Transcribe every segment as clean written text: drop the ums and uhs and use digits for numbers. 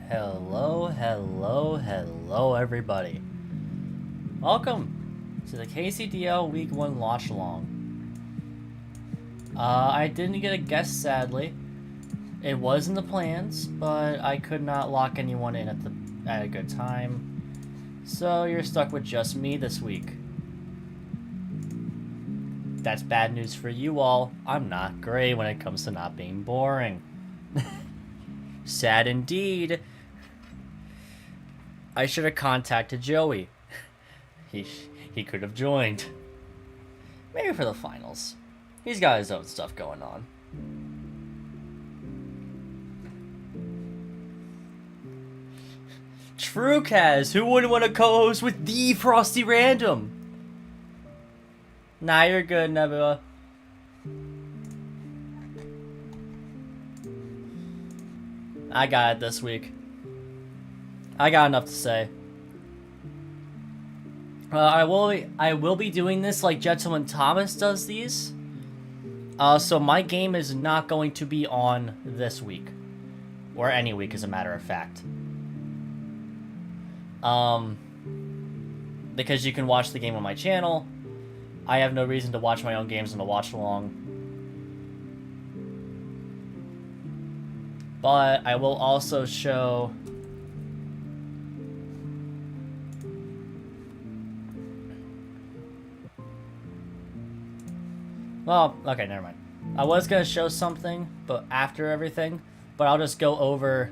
Hello, hello, hello, everybody. Welcome to the KCDL Week 1 Watchalong. I didn't get a guest, sadly. It was in the plans, but I could not lock anyone in at a good time. So you're stuck with just me this week. That's bad news for you all. I'm not great when it comes to not being boring. Sad indeed. I should have contacted Joey. He could have joined. Maybe for the finals. He's got his own stuff going on. True, Kaz. Who wouldn't want to co-host with the Frosty Random? Nah, you're good, Nebula. I got it this week. I got enough to say. I will be doing this like Gentleman Thomas does these. So my game is not going to be on this week. Or any week, as a matter of fact. Because you can watch the game on my channel. I have no reason to watch my own games in the watch-along. But I will also show... Well, okay, never mind. I was going to show something, but after everything. But I'll just go over...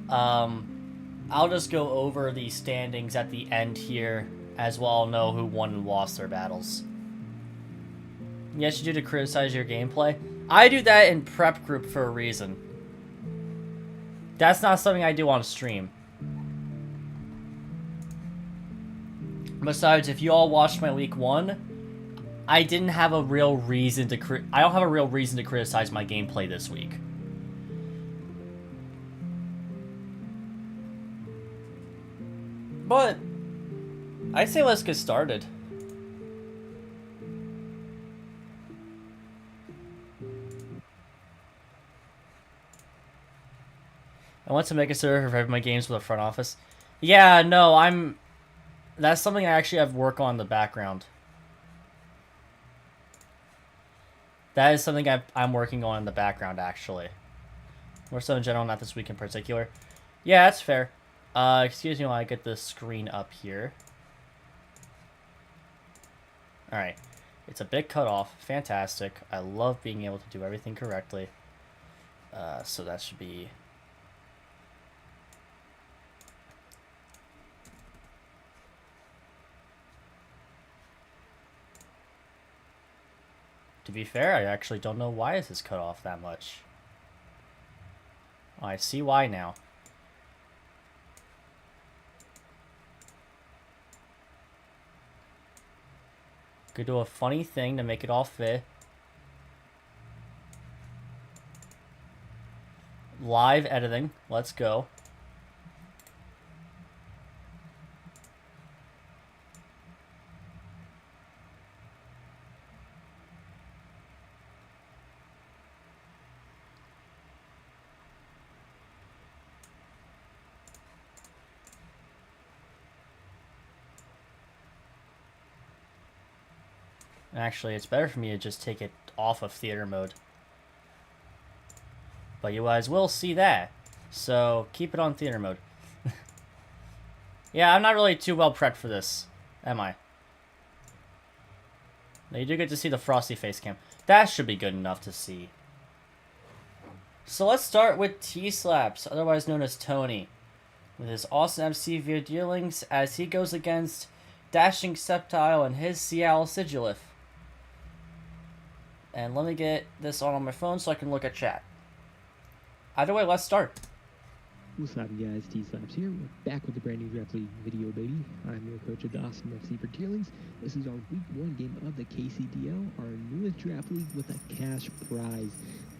I'll just go over the standings at the end here, as well I'll know who won and lost their battles. Yes, you do to criticize your gameplay. I do that in prep group for a reason. That's not something I do on stream. Besides, if you all watched my week 1, I didn't have a real reason to I don't have a real reason to criticize my gameplay this week. But I say let's get started. I want to make a server for my games with a front office. Yeah, no, that's something I actually have work on in the background. That is something I'm working on in the background, actually. More so in general, not this week in particular. Yeah, that's fair. Excuse me while I get the screen up here. Alright. It's a bit cut off. Fantastic. I love being able to do everything correctly. So that should be... To be fair, I actually don't know why this is cut off that much. Oh, I see why now. Could do a funny thing to make it all fit. Live editing. Let's go. Actually, it's better for me to just take it off of theater mode. But you guys will see that. So, keep it on theater mode. Yeah, I'm not really too well prepped for this, am I? Now, you do get to see the Frosty face cam. That should be good enough to see. So let's start with T-Slaps, otherwise known as Tony. With his awesome MC via dealings as he goes against Dashing Sceptile and his Seattle Sigilith. And let me get this on my phone so I can look at chat. Either way, let's start. What's up, guys? T-Slaps here. We're back with a brand new Draft League video, baby. I'm your coach of the Awesome FC for Tierlings. This is our week 1 game of the KCDL, our newest Draft League with a cash prize.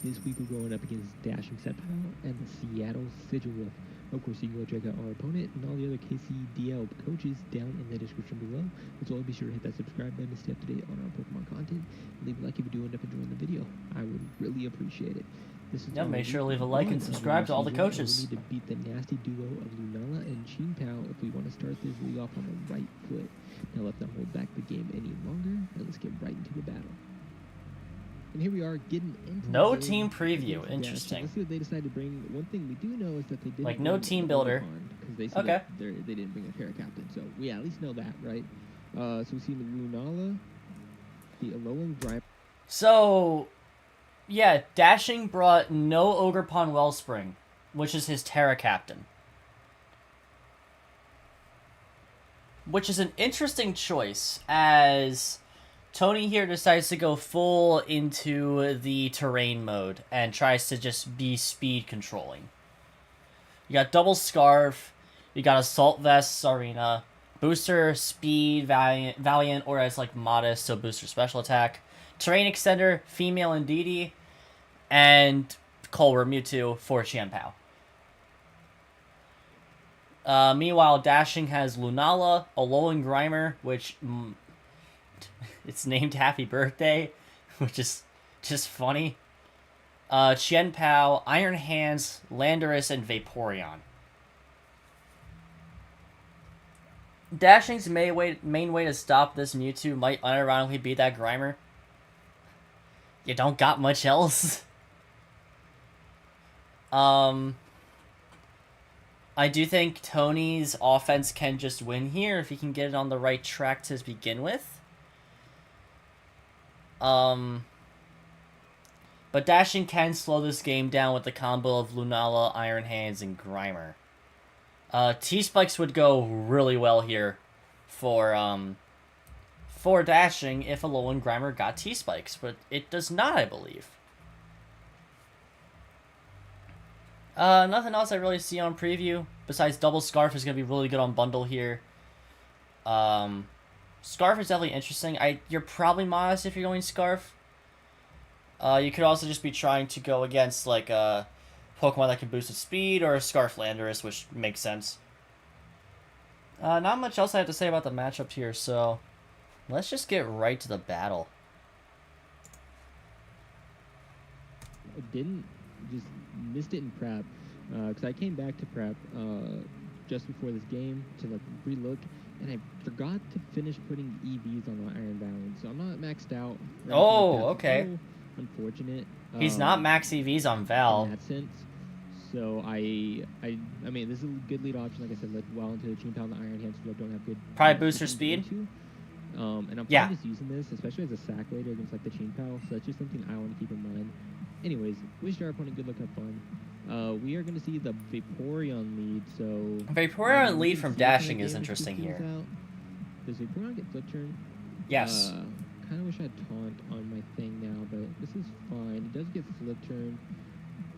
This week we're going up against Dashing Sceptile and the Seattle Sigilith. Of course, you can go check out our opponent and all the other KCDL coaches down in the description below. As well, be sure to hit that subscribe button to stay up to date on our Pokemon content. And leave a like if you do end up enjoying the video. I would really appreciate it. This is Yeah, our make sure to week leave a like and one of subscribe to all the season, and coaches. We need to beat the nasty duo of Lunala and Chin Pao if we want to start this league off on the right foot. Now let's not hold back the game any longer, and let's get right into the battle. And here we are getting into No the team game preview. against Interesting. Dash. Let's see what they decide to bring. One thing we do know is that they didn't Like, no bring team a builder. Because they said Okay. that they didn't bring a para captain, so we at least know that, right? So we see the Lunala, the Alolan Drive. So, yeah, Dashing brought no Ogerpon Wellspring, which is his Terra Captain. Which is an interesting choice, as Tony here decides to go full into the terrain mode and tries to just be speed controlling. You got Double Scarf, you got Assault Vest, Sarina, Booster, Speed, Valiant, or as like Modest, so Booster Special Attack, Terrain Extender, Female Indeedee, and Colbur Mewtwo for Chien-Pao. Meanwhile, Dashing has Lunala, Alolan Grimer, which it's named Happy Birthday, which is just funny. Chien-Pao, Iron Hands, Landorus, and Vaporeon. Dashing's main way to stop this Mewtwo might unironically be that Grimer. You don't got much else. I do think Tony's offense can just win here if he can get it on the right track to begin with. But Dashing can slow this game down with the combo of Lunala, Iron Hands, and Grimer. T-Spikes would go really well here for Dashing if Alolan Grimer got T-Spikes, but it does not, I believe. Nothing else I really see on preview, besides Double Scarf is going to be really good on Bundle here. Scarf is definitely interesting. You're probably Modest if you're going Scarf. You could also just be trying to go against, like, a Pokemon that can boost its speed, or a Scarf Landorus, which makes sense. Not much else I have to say about the matchup here, so let's just get right to the battle. I just missed it in prep, because I came back to prep just before this game to like relook, and I forgot to finish putting EVs on my Iron Balance, so I'm not maxed out. Oh, okay. So unfortunate. He's not max EVs on Val. In that sense. So I mean, this is a good lead option. Like I said, led well into the Chien-Pao and the Iron Hands, so don't have good. Probably booster speed. And I'm yeah. just using this, especially as a sack later against like the Chien-Pao. So that's just something I want to keep in mind. Anyways, wish our opponent good luck, have fun. We are going to see the Vaporeon lead. So Vaporeon lead from Dashing is interesting here. Does Vaporeon get flip turn? Yes. Kind of wish I had taunt on my thing now, but this is fine. It does get flip turn.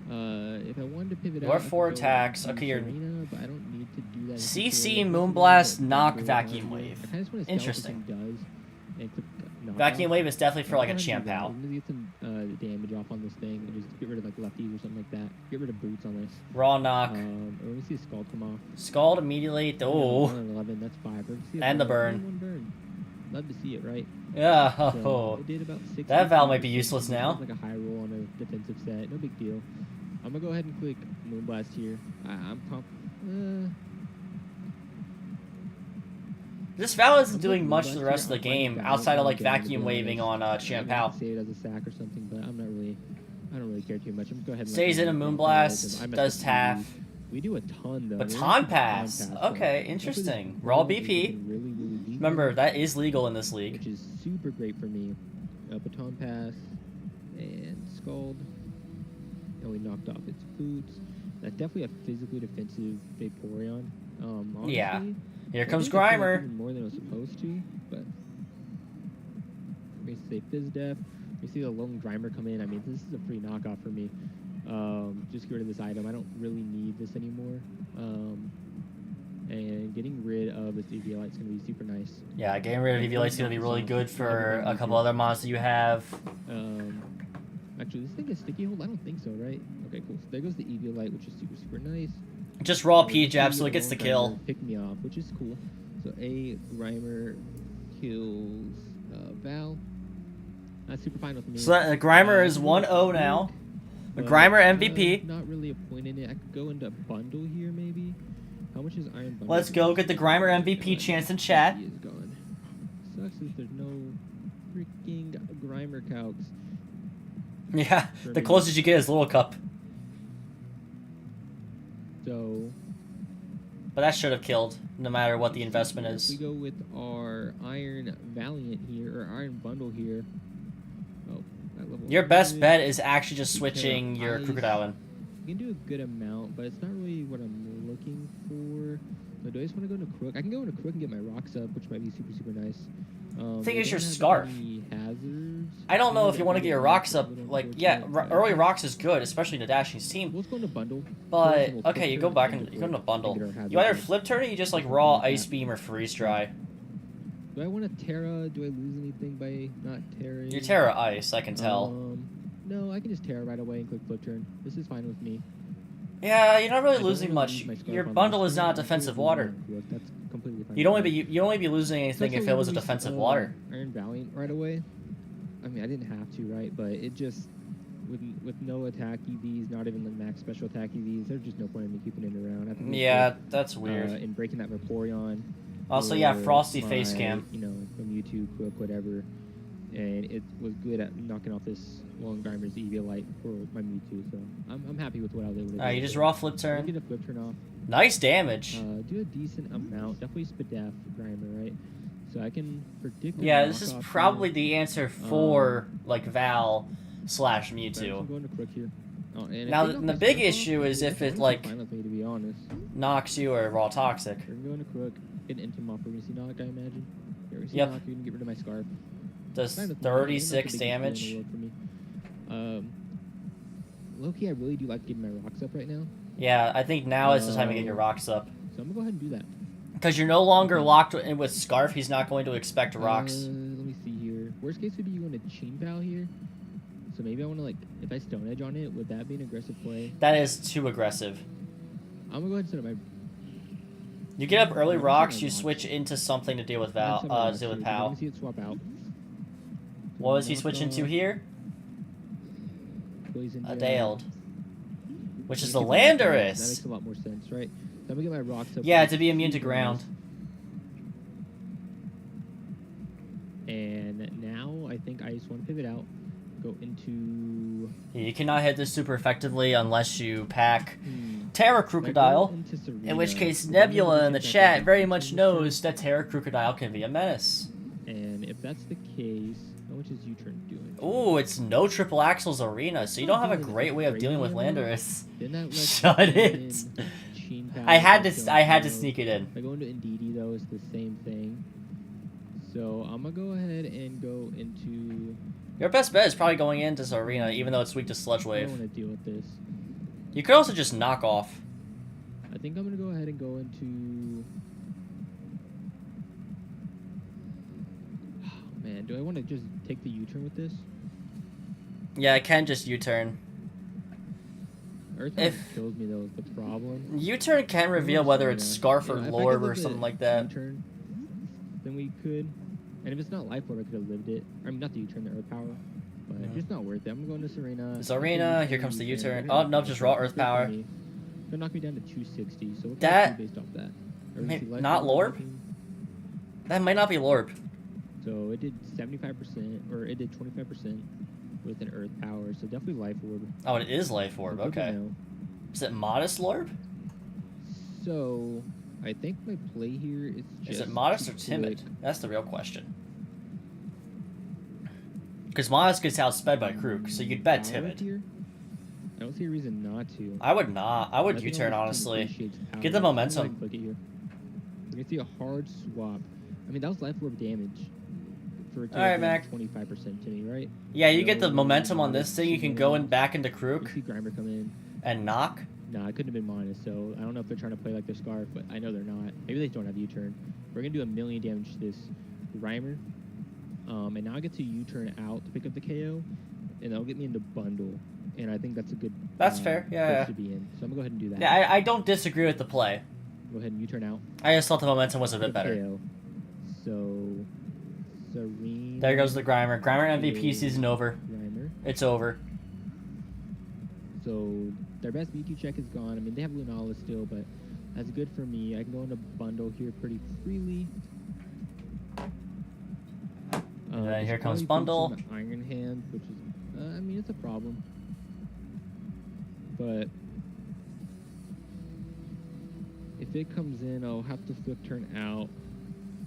If I wanted to pivot Your out, 4 attacks. Okay, you're Serena, but I don't need to do that. CC, Moonblast, Knock, Vacuum Wave. Interesting. Vacuum Wave is definitely for like a Chien-Pao. I'm gonna get some damage off on this thing and just get rid of like lefties or something like that. Get rid of boots on this. Raw Knock. Let me see a Scald come off. Scald immediately. Oh. 11, that's 5. And the burn. One burn. Love to see it, right? Yeah. So it did about 6 that Val might be useless now. Like a high roll on a defensive set. No big deal. I'm gonna go ahead and click Moonblast here. I'm This Val isn't doing much for the rest of the game outside of like vacuum waving on Chien-Pao. Say it as a sack or something, but I don't really care too much. I'm gonna go ahead and stays in a Moonblast, does Taff. We do a ton though. Baton Pass. Okay, interesting. Raw BP. Remember, that is legal in this league. Which is super great for me. Baton Pass and Scald. And we knocked off its boots. That's definitely a physically defensive Vaporeon. Honestly, yeah. Here comes Grimer. More than it was supposed to, but we say Fizz Def. We see the lone Grimer come in. I mean, this is a free knockoff for me. Just get rid of this item. I don't really need this anymore. And getting rid of this Eviolite is going to be super nice. Yeah, getting rid of Eviolite is going to be really good for a couple other monsters you have. Actually, this thing is sticky hold? I don't think so, right? Okay, cool. So there goes the Eviolite, which is super, super nice. Just raw P-Jab, so it gets the kill. Pick me off, which is cool. So a Grimer kills Val. That's super fine with me. So Grimer is 1-0 now. But, Grimer MVP. Not really a point in it. I could go into bundle here maybe. How much is Iron Bundle? Let's go get the Grimer MVP chance in chat. He is gone. Sucks that there's no freaking Grimer calcs. Yeah, the closest you get is Little Cup. So, but that should have killed, no matter what the investment is. We go with our Iron Valiant here, or Iron Bundle here. Oh, that level. Your best bet is actually just switching your Crocodile in. You can do a good amount, but it's not really what I'm looking for. So do I just want to go into Crook? I can go into Crook and get my rocks up, which might be super, super nice. Thing is your Scarf. I don't know if you want to get your rocks up. Like, yeah, early rocks is good, especially in the Dashing's team. Let's go into Bundle. But, okay, you go back and you go into Bundle. You either Flip Turn or you just, like, Raw, Ice Beam, or Freeze Dry. Do I want to Terra? Do I lose anything by not Terra? You Terra Ice, I can tell. No, I can just Terra right away and click Flip Turn. This is fine with me. Yeah, you're not really losing much. Your bundle is not defensive water. That's completely fine. You'd only be losing anything if it was a defensive water. Iron Valiant right away. I mean, I didn't have to, right? But it just with no attack EVs, not even the max special attack EVs, there's just no point in me keeping it around. I think yeah, that's weird. And breaking that Vaporeon. Also, yeah, Frosty face cam. You know, from YouTube, Quick, whatever. And it was good at knocking off this Long Grimer's EV Light for my Mewtwo, so I'm happy with what I was able to do. Alright, you just raw Flip Turn. Get a Flip Turn off. Nice damage. Do a decent amount. Definitely Spadef Grimer, right? So I can predict. Yeah, this is probably the answer for like Val / Mewtwo. I'm going to Crook here. Now the big issue is if it like fine with me, to be honest. knocks you or raw toxic. We're going to Crook. Get into him off. We're going to see Knock, I imagine. Yeah, we're going to see Yep. Knock. We're going to get rid of my Scarf. Does 36 damage. Low-key, I really do like getting my rocks up right now. Yeah, I think now is the time to get your rocks up. So I'm going to go ahead and do that. Because you're no longer locked in with Scarf, he's not going to expect rocks. Let me see here. Worst case would be you want to Chain Pal here. So maybe I want to, like, if I Stone Edge on it, would that be an aggressive play? That is too aggressive. I'm going to go ahead and set up my... You get up early rocks, you switch into something to deal with Pal. Let me see it swap out. What was he switching to here? A Dale. Which is the Landorus. That makes a lot more sense, right? So I'm gonna get my rocks up. Yeah, to be immune to ground. And now I think I just want to pivot out. Go into... You cannot hit this super effectively unless you pack Terra Crocodile. In which case Nebula in the chat very much knows that Terra Crocodile can be a menace. And if that's the case, how much is U-turn doing? Ooh, it's no triple axles arena, so you don't have a great way of dealing with Landorus. Shut it! I had to sneak it in. I go into Indeedee though, it's the same thing. So I'm gonna go ahead and go into... Your best bet is probably going into this arena, even though it's weak to Sludge Wave. I don't want to deal with this. You could also just knock off. I think I'm gonna go ahead and go into... Oh man, do I want to just take the U-turn with this? Yeah, I can just U-turn. Earthbound kills me though, is the problem. U-turn can reveal whether it's Scarf or Lorb or something like that. U-turn, then we could. And if it's not Life Orb, I could have lived it. I mean, not the U-turn, the Earth Power. But it's just not worth it. I'm going to Serena. Serena, here comes the U-turn. Oh, no, just raw Earth Power. It's gonna knock me down to 260. So what that, based off that? Not Lorb? That might not be Lorb. So it did 75%, or it did 25% with an Earth Power. So definitely Life Orb. Oh, it is Life Orb. Okay. Is it Modest Lorb? So I think my play here is just... Is it Modest or Timid? That's the real question. Because Modest gets outsped by Krook, so you'd bet Timid. Here? I don't see a reason not to. I would not. I would U-turn, honestly. Get the momentum. We're going to see a hard swap. I mean, that was Life Orb damage. Alright, Mac. 25% to me, right? Yeah, you get the momentum on this thing. You can go in back into Krook. See Grimer come in. And knock. Nah, it couldn't have been Minus, so I don't know if they're trying to play like their Scarf, but I know they're not. Maybe they don't have U-turn. We're going to do a million damage to this Grimer. And now I get to U-turn out to pick up the KO, and that'll get me into Bundle. And I think that's a good... That's fair, yeah. To be in. So I'm going to go ahead and do that. Yeah, I don't disagree with the play. Go ahead and U-turn out. I just thought the momentum was a bit better. KO. So... Serene... There goes the Grimer. Grimer MVP season over. Grimer. It's over. So their best Mewtwo check is gone. I mean, they have Lunala still, but that's good for me. I can go into bundle here pretty freely. And then here comes probably bundle. boosts on the Iron Hand, which is, I mean, it's a problem. But if it comes in, I'll have to flip turn out,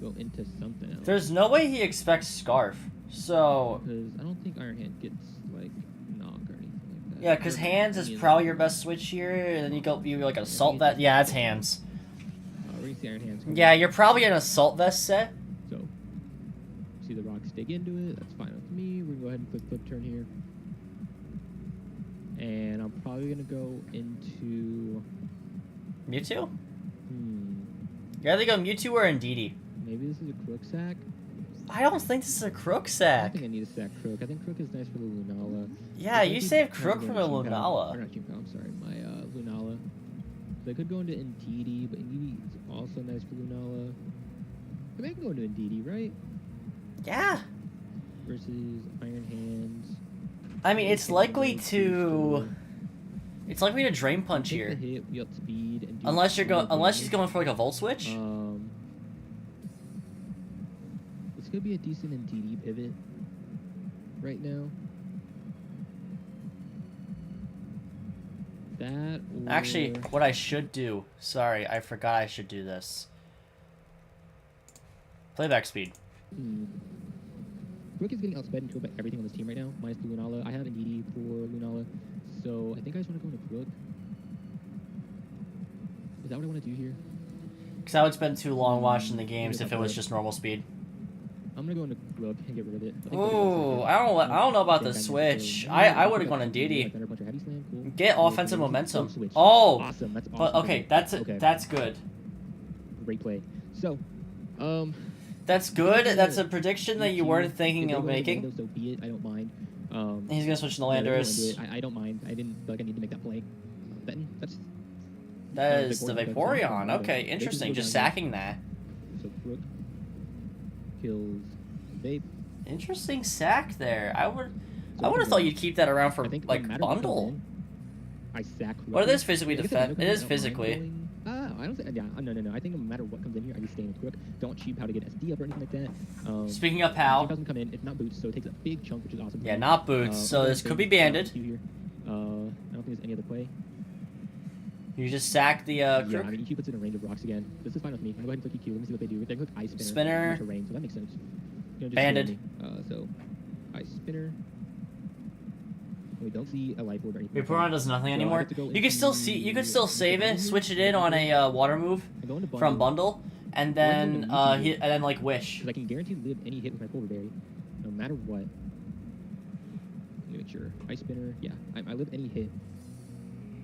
go into something else. There's no way he expects Scarf. So Because I don't think Iron Hand gets like knock or anything like that. yeah, because Hands is probably your best switch here, and then you like Assault Vest. Yeah, it's Hands. We're gonna see Iron Hands. Yeah, you're probably an Assault Vest set. So see the rocks dig into it. That's fine with me. We're gonna go ahead and flip turn here. And I'm probably gonna go into Mewtwo? You either go Mewtwo or Indeedee. maybe this is a Crook sack. I don't think this is a Crook I sack. think I need a sack Crook. I think Crook is nice for the Lunala. Yeah, you saved Crook for the Lunala. Or not Chimpo, I'm sorry, my Lunala. So I could go into Indeedee, but Indeedee is also nice for Lunala. I mean, I can go into Indeedee, right? Yeah. Versus Iron Hands. I mean, it's likely to Drain Punch Take the here. hit, we got speed, and do Unless damage. she's going for like a Volt Switch. This could be a decent Indeedee pivot right now. That or... Actually, what I should do. Sorry, I forgot I should do this. Playback speed. Rook is getting outsped and killed by everything on this team right now, minus the Lunala. I have Indeedee for Lunala, so I think I just want to go into Rook. Is that what I want to do here? Because I would spend too long watching the games if it was just normal speed. I'm gonna go into Rook and get rid of it. Ooh, I don't know about the switch. I would have gone Indeedee. Get offensive momentum. Oh, awesome. That's awesome. but okay, that's good. Great play. So, That's good. That's a prediction that you weren't thinking of making. So be it. I don't mind. He's gonna switch to Landorus. I don't mind. I didn't feel like I need to make that play. That is the Vaporeon. Okay, interesting. Just sacking that. So Rook kills Vape. Interesting sack there. I would have thought you'd keep that around for like bundle. I sack. What it is physically defend. It is physically. I don't think. Yeah, no. I think no matter what comes in here, I just stay with Rook. Don't cheap how to get SD up or anything like that. Speaking of how, it doesn't come in. It's not boots, so it takes a big chunk, which is awesome. Yeah, not boots. So this could be banded. Here. I don't think there's any other play. You just sack the Yeah, Crook. I mean, EQ puts it in range of rocks again. This is fine with me. I'm gonna go ahead and click EQ. Let me see what they do. They click Ice Spinner. Spinner. Terrain, so that makes sense. You know, just Banded. So, Ice Spinner. We don't see a life orb or anything. Vaporeon does nothing So I anymore. have to go You can still see. You could still save it. Switch it in on a water move I go into from bundle, and then like wish. Because I can guarantee to live any hit with my Polar Berry, no matter what. Let me make sure. Ice Spinner. Yeah, I live any hit.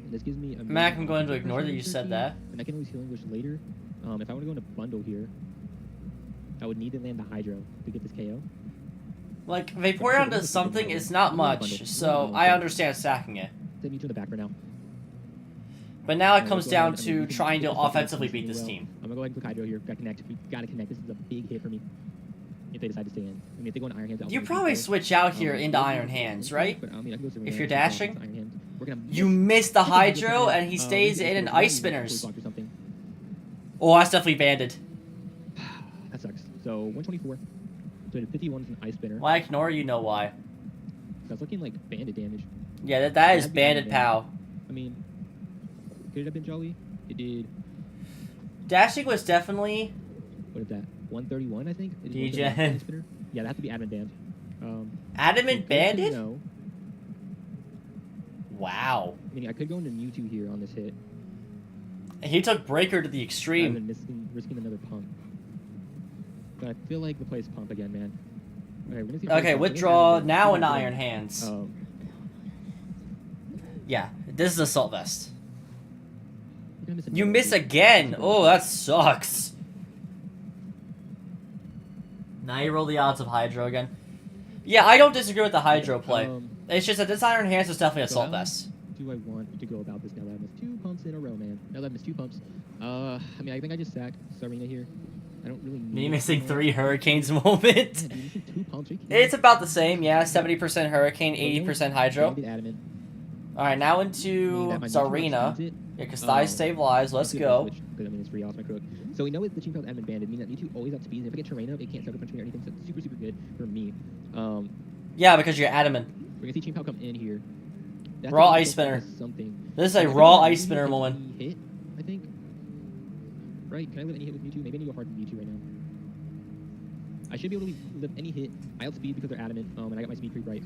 And this gives me a Mac, I'm going to ignore that you said that. And I can always heal English later. If I want to go into bundle here, I would need to land the Hydro to get this KO. Like Vaporeon does something. It's not much, so I understand sacking it. Send me to the back right now. But now it comes down to trying to offensively beat this team. I'm gonna go ahead and click Hydro here. Gotta connect. We gotta connect. This is a big hit for me. If they decide to stay in. I mean, if they go into Iron Hands, You probably switch out here into Iron Hands, right? But, I mean, I can go If you're dashing. Iron Hands. We're gonna You miss the Hydro, and he stays in and Ice Spinners. Oh, that's definitely banded. That sucks. So 124. So 51 is an Ice Spinner. Why ignore? You know why. That's looking like banded damage. Yeah, that is banded POW. I mean, could it have been Jolly? It did. Dashing was definitely. What is that? 131, I think. DGen. Yeah, that has to be adamant banned. Adamant banded? No. Wow. I mean, I could go into Mewtwo here on this hit. He took Breaker to the Rather extreme. than risking another pump. But I feel like the play's pump again, man. Okay, we're gonna see Okay, withdraw now in Iron Hands. Oh. Yeah, this is Assault Vest. You're gonna miss You another miss one. again. Oh, that sucks. Now you roll the odds of Hydro again. Yeah, I don't disagree with the Hydro play. It's just that this Iron Hands is definitely Assault Vest. Do I want to go about this now that I've missed 2 pumps in a row, man? Now that I've missed 2 pumps. I mean, I think I just sacked Serena here. I don't really need Me missing it. 3 Hurricanes moment. Yeah, dude, you missing 2 pumps. Are you kidding me? It's about the same, yeah. 70% Hurricane, 80% Hydro. Banded adamant. Alright, now meaning into that my Mewtwo Zarina. outspeeds it. Yeah, because thighs save lives. Let's go. Because I mean, it's free off my crook. So we know it's the Team Failed admin banded, meaning that Mewtwo always outspeeds. And if I get Terrain up, it can't Sucker Punch me or anything. So it's super, super good for me. Yeah, because you're adamant. We're gonna see Team Pal come in here. That's Raw gonna Ice be Spinner. Something. This is a If I raw can Ice Mewtwo, Spinner take moment. any hit, I think. Right? Can I live any hit with Mewtwo? Maybe I need to go hard with Mewtwo right now. I should be able to live any hit. I outspeed because they're adamant, and I got my speed creep right.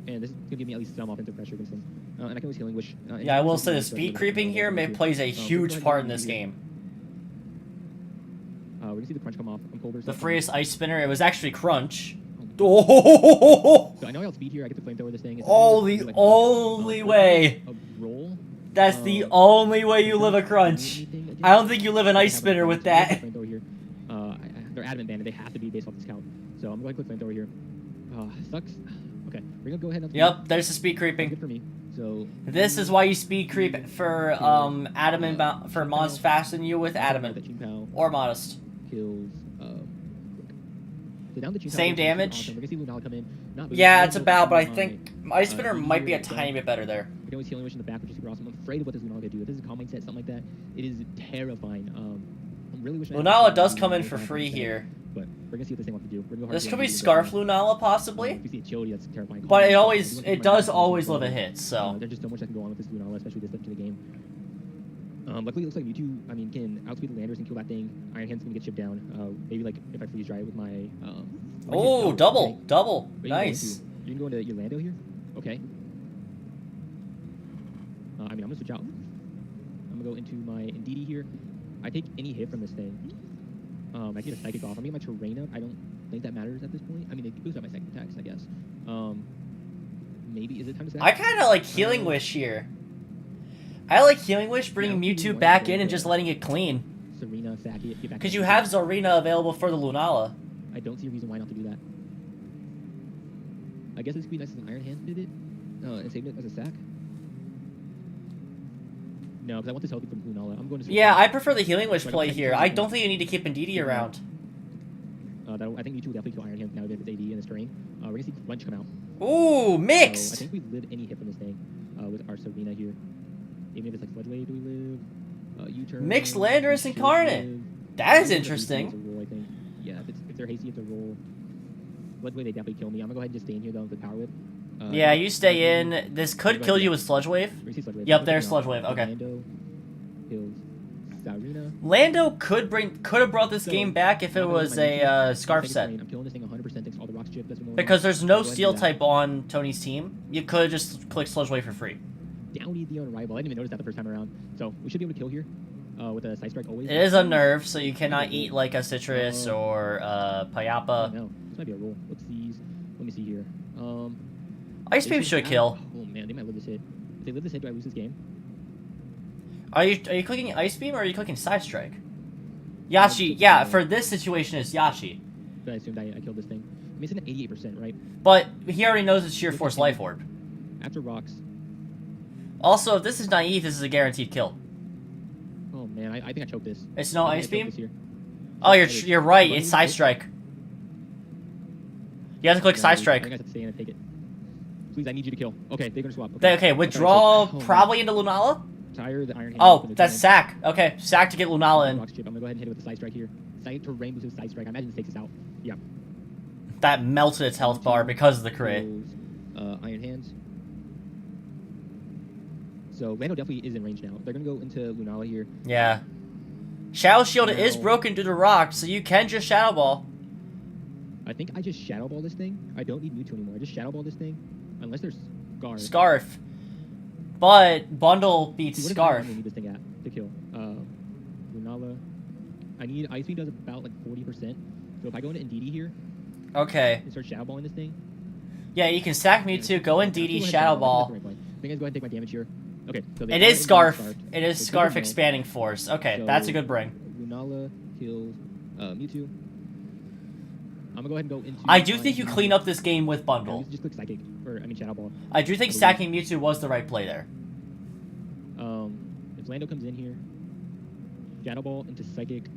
And this is gonna give me at least some offensive pressure against them. And I can always healing, which Yeah, I will say the speed creeping here plays a huge part in this game. We're gonna see the crunch come off. I'm The freest Ice Spinner, it was actually Crunch. Oh. So I know I outspeed here. I get the flamethrower this thing. Oh, the only way. A roll. That's the only way you live a Crunch. I don't think you live an Ice Spinner with that. They're adamant banded. They have to be based off the scout. So I'm going to click flamethrower here. Sucks. Okay, we're gonna go ahead and. Yep, there's the speed Good creeping. for me. So This is why you speed creep for adamant for mons faster than you with adamant or modest. Kills. So down the Same damage. Awesome. We're gonna see Lunala come in. Yeah, it's about, but I think Ice Spinner might be a tiny bit better there. We can always healing wish in the back, which is super awesome. I'm afraid of what this Lunala gonna do. If this is a calm mindset, something like that, it is terrifying. I'm really wishing. Lunala does come in for free here. But we're gonna see what this thing wants to do. We're gonna go hard This to could the be end. Scarf Lunala possibly, If you see a Chody, that's terrifying. but it does always live a hit. So there's just so much that can go on with this Lunala, especially this late to the game. Luckily, it looks like Mewtwo, I mean, can outspeed the Landers and kill that thing. Iron Hand's gonna get chipped down. Maybe like if I freeze dry it with my. oh, double, double, nice. You can go into your Lando here. Okay. I mean, I'm gonna switch out. I'm gonna go into my Indeedee here. I take any hit from this thing. I get a psychic off. I'm getting my terrain up. I don't think that matters at this point. I mean, they boost up my second attacks, I guess. Maybe is it time to sack? I kind of like Healing Wish here. I like Healing Wish, bringing Mewtwo back in and just letting it clean. Serena, sack it, get back. Because you have Zarina available for the Lunala. I don't see a reason why not to do that. I guess this could be nice if an Iron Hand did it and saved it as a sack. No, because I want this healthy from Lunala. I'm going to. Yeah, I prefer the Healing Wish play here. I don't think you need to keep Indeedee around. I think Mewtwo will definitely kill Iron Hand now that it's AD in this terrain. We're going to see Crunch come out. Ooh, mixed! So I think we live any hit from this thing with our Serena here. Even if it's like Sludge Wave, do we live? U-turn. Mixed Landorus Incarnate. That is interesting. Roll, I think. Yeah, if they're hasty, it's a roll. Sludge Wave, they definitely kill me. I'm going to go ahead and just stay in here though with Power Whip. Yeah, you stay in. This could kill you with Sludge Wave. Yep, there's Sludge Wave. Okay. Lando kills Zarina. Lando could have brought this game back if it was a Scarf set. I'm killing this thing 100% thanks to all the rock chip that's been going Because there's no Go ahead and Steel do that. type on Tony's team. You could just click Sludge Wave for free. Downy the unrival. I didn't even notice that the first time around. So we should be able to kill here with a Side Strike always. It is a nerve, so you cannot eat like a Citrus or Payapa. No, this might be a roll. Oopsies. Let me see here. Ice Beam should kill. Oh man, they might live this hit. If they live this hit, do I lose this game? Are you clicking Ice Beam or are you clicking Side Strike? Yashi, yeah, for this situation it's Yashi. But I assumed I killed this thing. I mean, it's an 88%, right? But he already knows it's Sheer Force Life Orb. After rocks. Also, if this is naive, this is a guaranteed kill. Oh man, I think I choked this. It's no I Ice think I choked Beam? this here. Oh, you're right, it's Side Strike. You have to click No, Side I Strike. think I have to stay in and take it. Please, I need you to kill. Okay, they're gonna swap. Okay, Okay, withdraw Oh, probably into Lunala? Tire the Iron Hand. Oh, from the that's turret. sack. Okay, sack to get Lunala in. Rocks chip. I'm gonna go ahead and hit it with the Side Strike here. Side to Rainbow with Side Strike. I imagine this takes us out. Yeah. That melted its health bar because of the crit. Kills, Iron Hands. So Lando definitely is in range now. They're gonna go into Lunala here. Yeah. Shadow Shield is Now- broken due to rock, so you can just Shadow Ball. I think I just Shadow Ball this thing. I don't need Mewtwo anymore. I just Shadow Ball this thing. Unless there's Scarf. Scarf. But Bundle beats See, what Scarf. I need this thing at to kill? Lunala. I need Ice Beam does about like 40%. So if I go into Indeedee here Okay. and start Shadow Balling this thing. Yeah, you can sack Mewtwo, go in DD, Shadow Ball. I think I go ahead and take my damage here. Okay. So It is Scarf. It is So Scarf good to know. Expanding Force. Okay, So- that's a good bring. Lunala kills Mewtwo. I'm gonna go ahead and go into. I do my think you Indeedee. clean up this game with Yeah, Bundle. just click Psychic, Shadow Ball. I do think stacking Mewtwo was the right play there. If Lando comes in here, Shadow Ball into Psychic,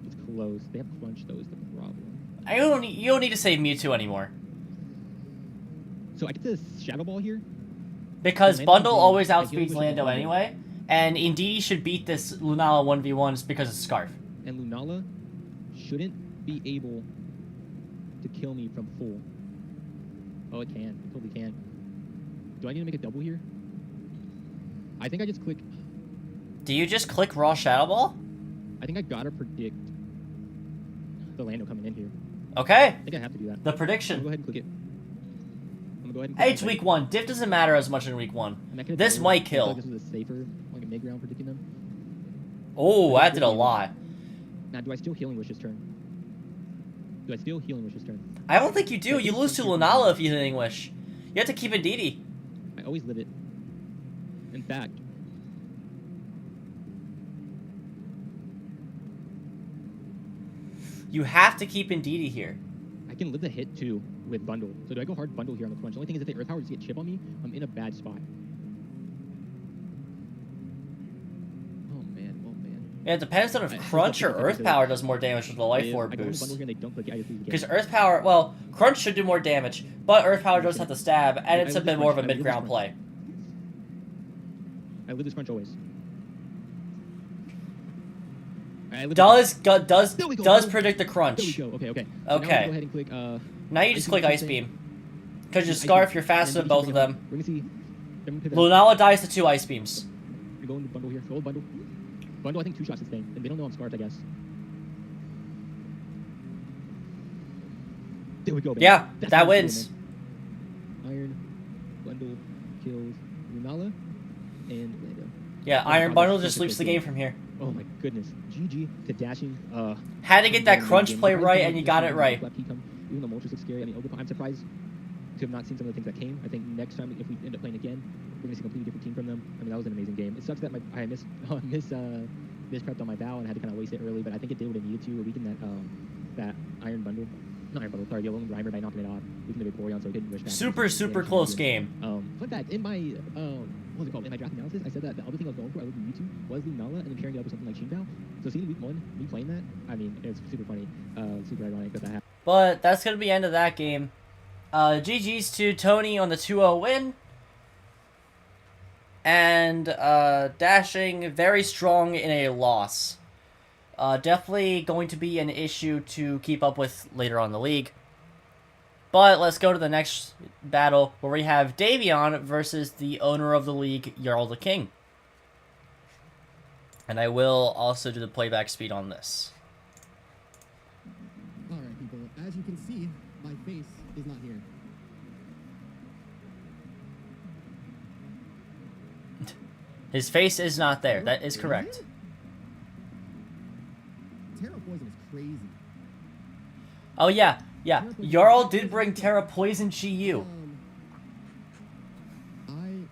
it's close. They have Crunch though is the problem. You don't need to save Mewtwo anymore. So I get this Shadow Ball here. Because Lando Bundle can do- always like, Healing outspeeds Wish Lando Bundle. anyway, and Indeedee should beat this Lunala 1v1s because of Scarf. And Lunala shouldn't be able to kill me from full. Oh, it can. It totally can. Do I need to make a double here? I think I just click. Do you just click Raw Shadow Ball? I think I gotta predict the Lando coming in here. Okay. I think I have to do that. The I'm gonna go prediction. ahead and click it. I'm gonna go ahead and click Hey, it's week 1. Diff doesn't matter as much in week 1. This might kill. This was a safer, like a mid-round predicting them. Oh, that did a lot. Now, do I still Healing Wish this turn? Do I still Healing Wish this turn? I don't think you do. You lose to Lunala if you Healing Wish. You have to keep Indeedee. I always live it. In fact, You have to keep Indeedee here. I can live the hit too with Bundle. So do I go hard Bundle here on the crunch? The only thing is if they Earth Power just get chip on me, I'm in a bad spot. Oh man. Yeah, it depends on if Crunch or Earth Power does more damage with the Life Orb I go on the boost. Bundle here and they don't click it, I just lose the game. Because Earth Power, well, Crunch should do more damage, but Earth Power does have to stab, and it's a bit more of a mid-ground play. I live this crunch always. Does There we go. predict the There we Crunch. go. Okay. So Okay. now I'm gonna go ahead and click. Now you just click Ice Beam. Because you Scarf, you're faster than both of them. We're gonna see. Lunala dies to 2 Ice Beams. We're going to Bundle here. Go Bundle. Bundle, I think 2 shots this thing. And they don't know I'm scarfed, I guess. There we go, baby. Yeah, That's that how I'm wins. doing, man. Iron Bundle kills Lunala and Lando. Yeah, Oh, Iron God, Bundle that's just such a sweeps the good game from here. Oh my goodness. GG to dashing. Had to get that Lando Crunch game. play Surprised right, to and you see got it some right. left key come, even though Moltres looks scary. I mean, I'm surprised to have not seen some of the things that came. I think next time, if we end up playing again, we're going to see a completely different team from them. I mean, that was an amazing game. It sucks that I misprepped on my bow and had to kind of waste it early, but I think it did what it needed to. Weaken that Iron Bundle. Not Iron Bundle, sorry, Yellow Grimer by knocking it off. Weaken the Vaporeon, so it didn't wish back. Super close game. Fun fact, in my, what was it called? In my draft analysis, I said that the other thing I was going for, I looked at YouTube, was Lunala, and then pairing it up with something like Qingdao. So seeing week 1, me playing that, I mean, it's super funny, super ironic that that happened. But that's going to be the end of that game. GG's to Tony on the 2-0 win. And Dashing very strong in a loss. Definitely going to be an issue to keep up with later on in the league. But let's go to the next battle where we have Davion versus the owner of the league, Jarl the King. And I will also do the playback speed on this. Alright people, as you can see, my face is not here. His face is not there. That is correct. Terra Poison is crazy. Oh yeah. Jarl did bring Terra Poison GU. I'm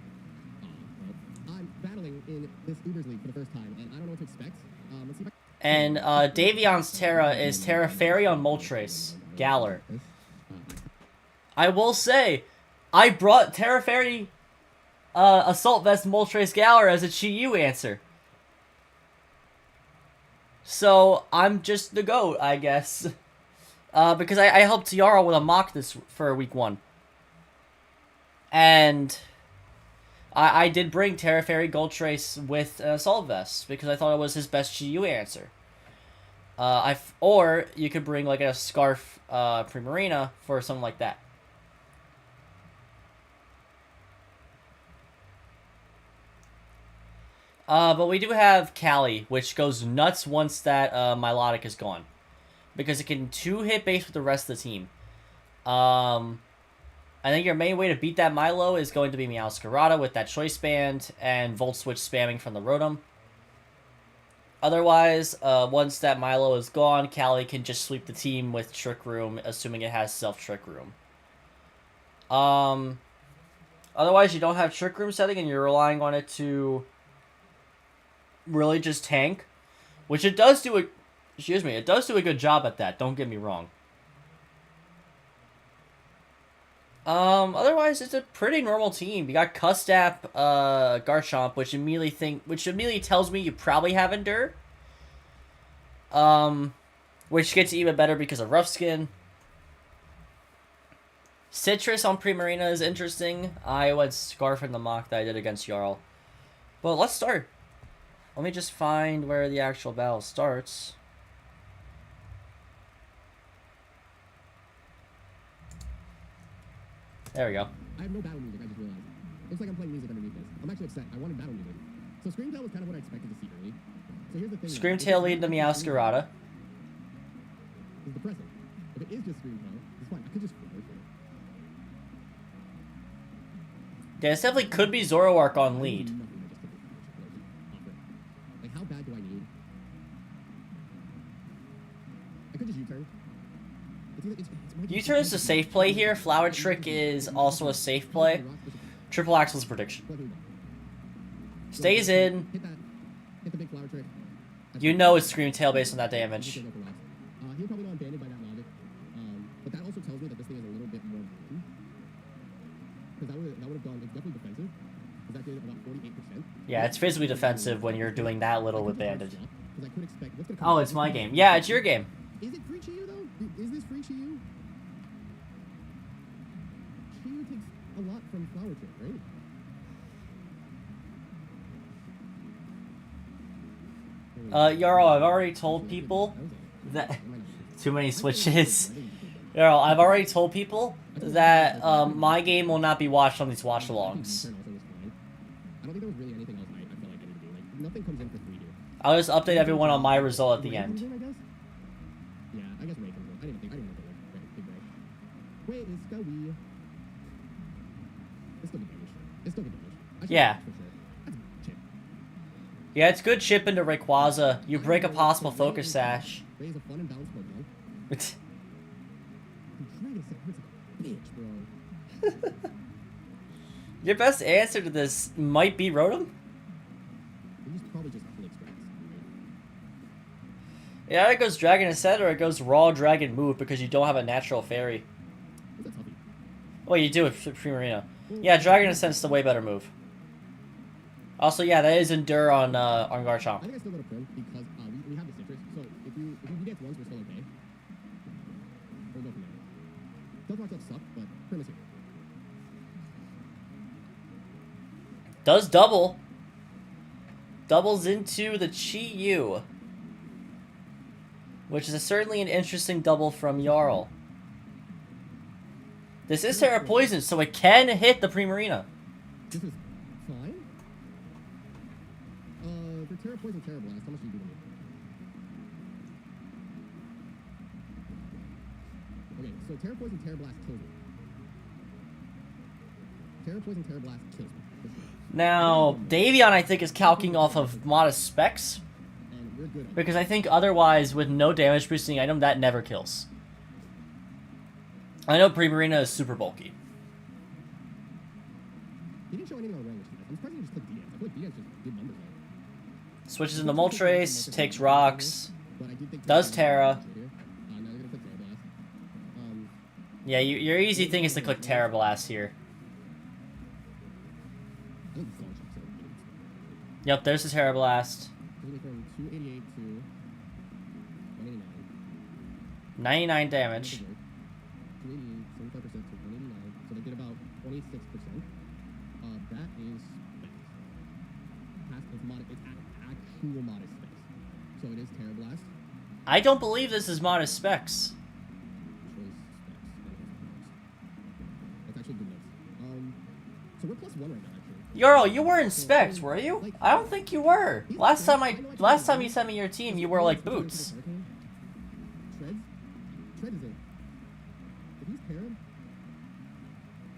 battling in this Ubers League for the first time, and I don't know what to expect. Let's see if I And Davion's Terra is Terra Fairy on Moltres. Galar. I will say, I brought Terra Fairy Assault Vest Moltres Galar as a GU answer. So, I'm just the GOAT, I guess. Because I helped Jarl with a mock this for week 1. And I did bring Terra Fairy Gold Trace with an Assault Vest because I thought it was his best GU answer. Or you could bring like a Scarf Primarina for something like that. But we do have Callie, which goes nuts once that Milotic is gone. Because it can 2-hit base with the rest of the team. I think your main way to beat that Milo is going to be Meowscarada with that Choice Band and Volt Switch spamming from the Rotom. Otherwise, once that Milo is gone, Callie can just sweep the team with Trick Room, assuming it has Self-Trick Room. Otherwise, you don't have Trick Room setting and you're relying on it to really just tank, which it does do it does do a good job at that, don't get me wrong. Otherwise, it's a pretty normal team. You got Custap, Garchomp, which immediately tells me you probably have Endure. Which gets even better because of Rough Skin. Citrus on Primarina is interesting. I went Scarf in the mock that I did against Jarl. But let's start. Let me just find where the actual battle starts. There we go. I have no battle music, I just realized. Looks like I'm playing music underneath this. I'm actually upset. I wanted battle music. So Screamtail was kind of what I expected to see early. So here's the thing. Screamtail leading to Meowscarada. It's depressing. If it is just Screamtail, it's fine. I could just fly for it. Yeah, this definitely could be Zoroark on lead. Like, how bad do I need? I could just U-turn. U-turn is a safe play here. Flower Trick is also a safe play. Triple Axel's prediction. Stays in. Hit that. Hit the big flower trick. You know it's Screamtail based on that damage. He'll probably not banded by that logic. But that also tells me that this thing is a little bit more broken. Because that would have gone, it's definitely defensive. Because that did about 48%. Yeah, it's physically defensive when you're doing that little with banded. Because I could expect, what's gonna come Oh, it's my game. Yeah, it's your game. Is it free Chiyu though? Is this free Chiyu? Chiyu takes a lot from flower trick, right? Jarl, I've already told people that... Too many switches. Jarl, I've already told people that my game will not be watched on these watch-alongs. I don't think there was really anything else I felt like I needed to do. Like, nothing comes in for free here. I'll just update everyone on my result at the Ray end. comes in, I guess? Yeah, I guess Ray comes in. I didn't think it was Big Ray. Wait, it's Scowy. It's still good damage. It's still good damage. I should Yeah. for sure. That's chip. Yeah, it's good chip into Rayquaza. You break a possible focus sash. Ray is a fun and balanced Pokemon. Dragon Set hurts like a bitch, bro. Your best answer to this might be Rotom? He's probably just Flake Strikes. Yeah, it goes Dragon Ascent or it goes Raw Dragon Move because you don't have a natural fairy. What's that toughie? Well, you do with Primarina. Yeah, Dragon Ascent's the way better move. Also, yeah, that is Endure on Garchomp. I think I still go to Prim because we have the citrus. So if you get once, we're still okay. We'll go from there. Those matchups suck, but Prim is here. Does double. Doubles into the Chi-Yu. Which is certainly an interesting double from Jarl. This is Terra Poison, so it can hit the Primarina. This is fine. For Terra Poison, Terra Blast, how much do you do to me? Okay, so Terra Poison, Terra Blast kills me. Terra Poison, Terra Blast kills me. For sure. Now, Davion, I think, is calking off of modest specs. And we're good on Because I think otherwise, with no damage boosting item, that never kills. I know Primarina is super bulky. He didn't show anything on range. I'm surprised he just took DS. I feel like DS just did numbers on. Switches into Moltres, takes rocks, But I do think does Terra. Now they're gonna click Terra Blast. Yeah, your easy thing is to click Terra Blast here. I think the Song Shock's so good. Yep, there's the Terra Blast. Moving from 288 to 189. 99 damage. 288, 75% to 189. So they did about 26%. That is specs. It's actual modest specs. So it is Terra Blast. I don't believe this is modest specs. Choice specs. That's actually good notes. So we're +1 right now, actually. Jarl, you were in specs, were you? I don't think you were. Last time you sent me your team, you were like Boots. Treads? Tread is in. If he's Terra...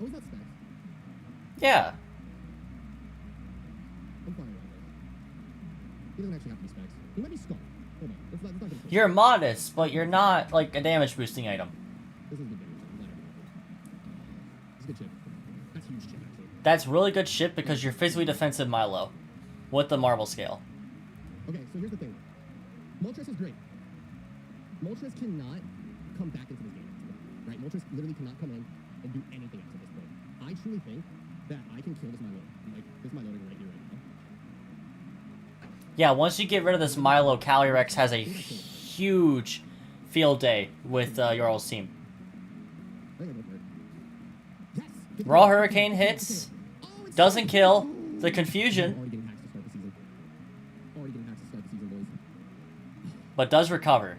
Oh, is that specs? Yeah. I'm fine with that. He doesn't actually have to be specs. He might be Skull. Hold on. Let's not get You're modest, but you're not like a damage boosting item. This is good damage. I'm glad I got it. It's good chip. That's huge chip, actually. That's really good shit because you're physically defensive Milo. With the marble scale. Okay, so here's the thing. Moltres is great. Moltres cannot come back into this game at this point, right? Moltres literally cannot come in and do anything else at this point. I truly think that I can kill this Milo. Like, this Milo right here, right now. Yeah, once you get rid of this Milo, Calyrex has a huge field day with Jarl's team. I think I go for it. Raw Hurricane hits. Oh, it's Doesn't kill. The already confusion. getting hacks to start the season. Already getting hacks to start the season, boys. But does recover. Sorry.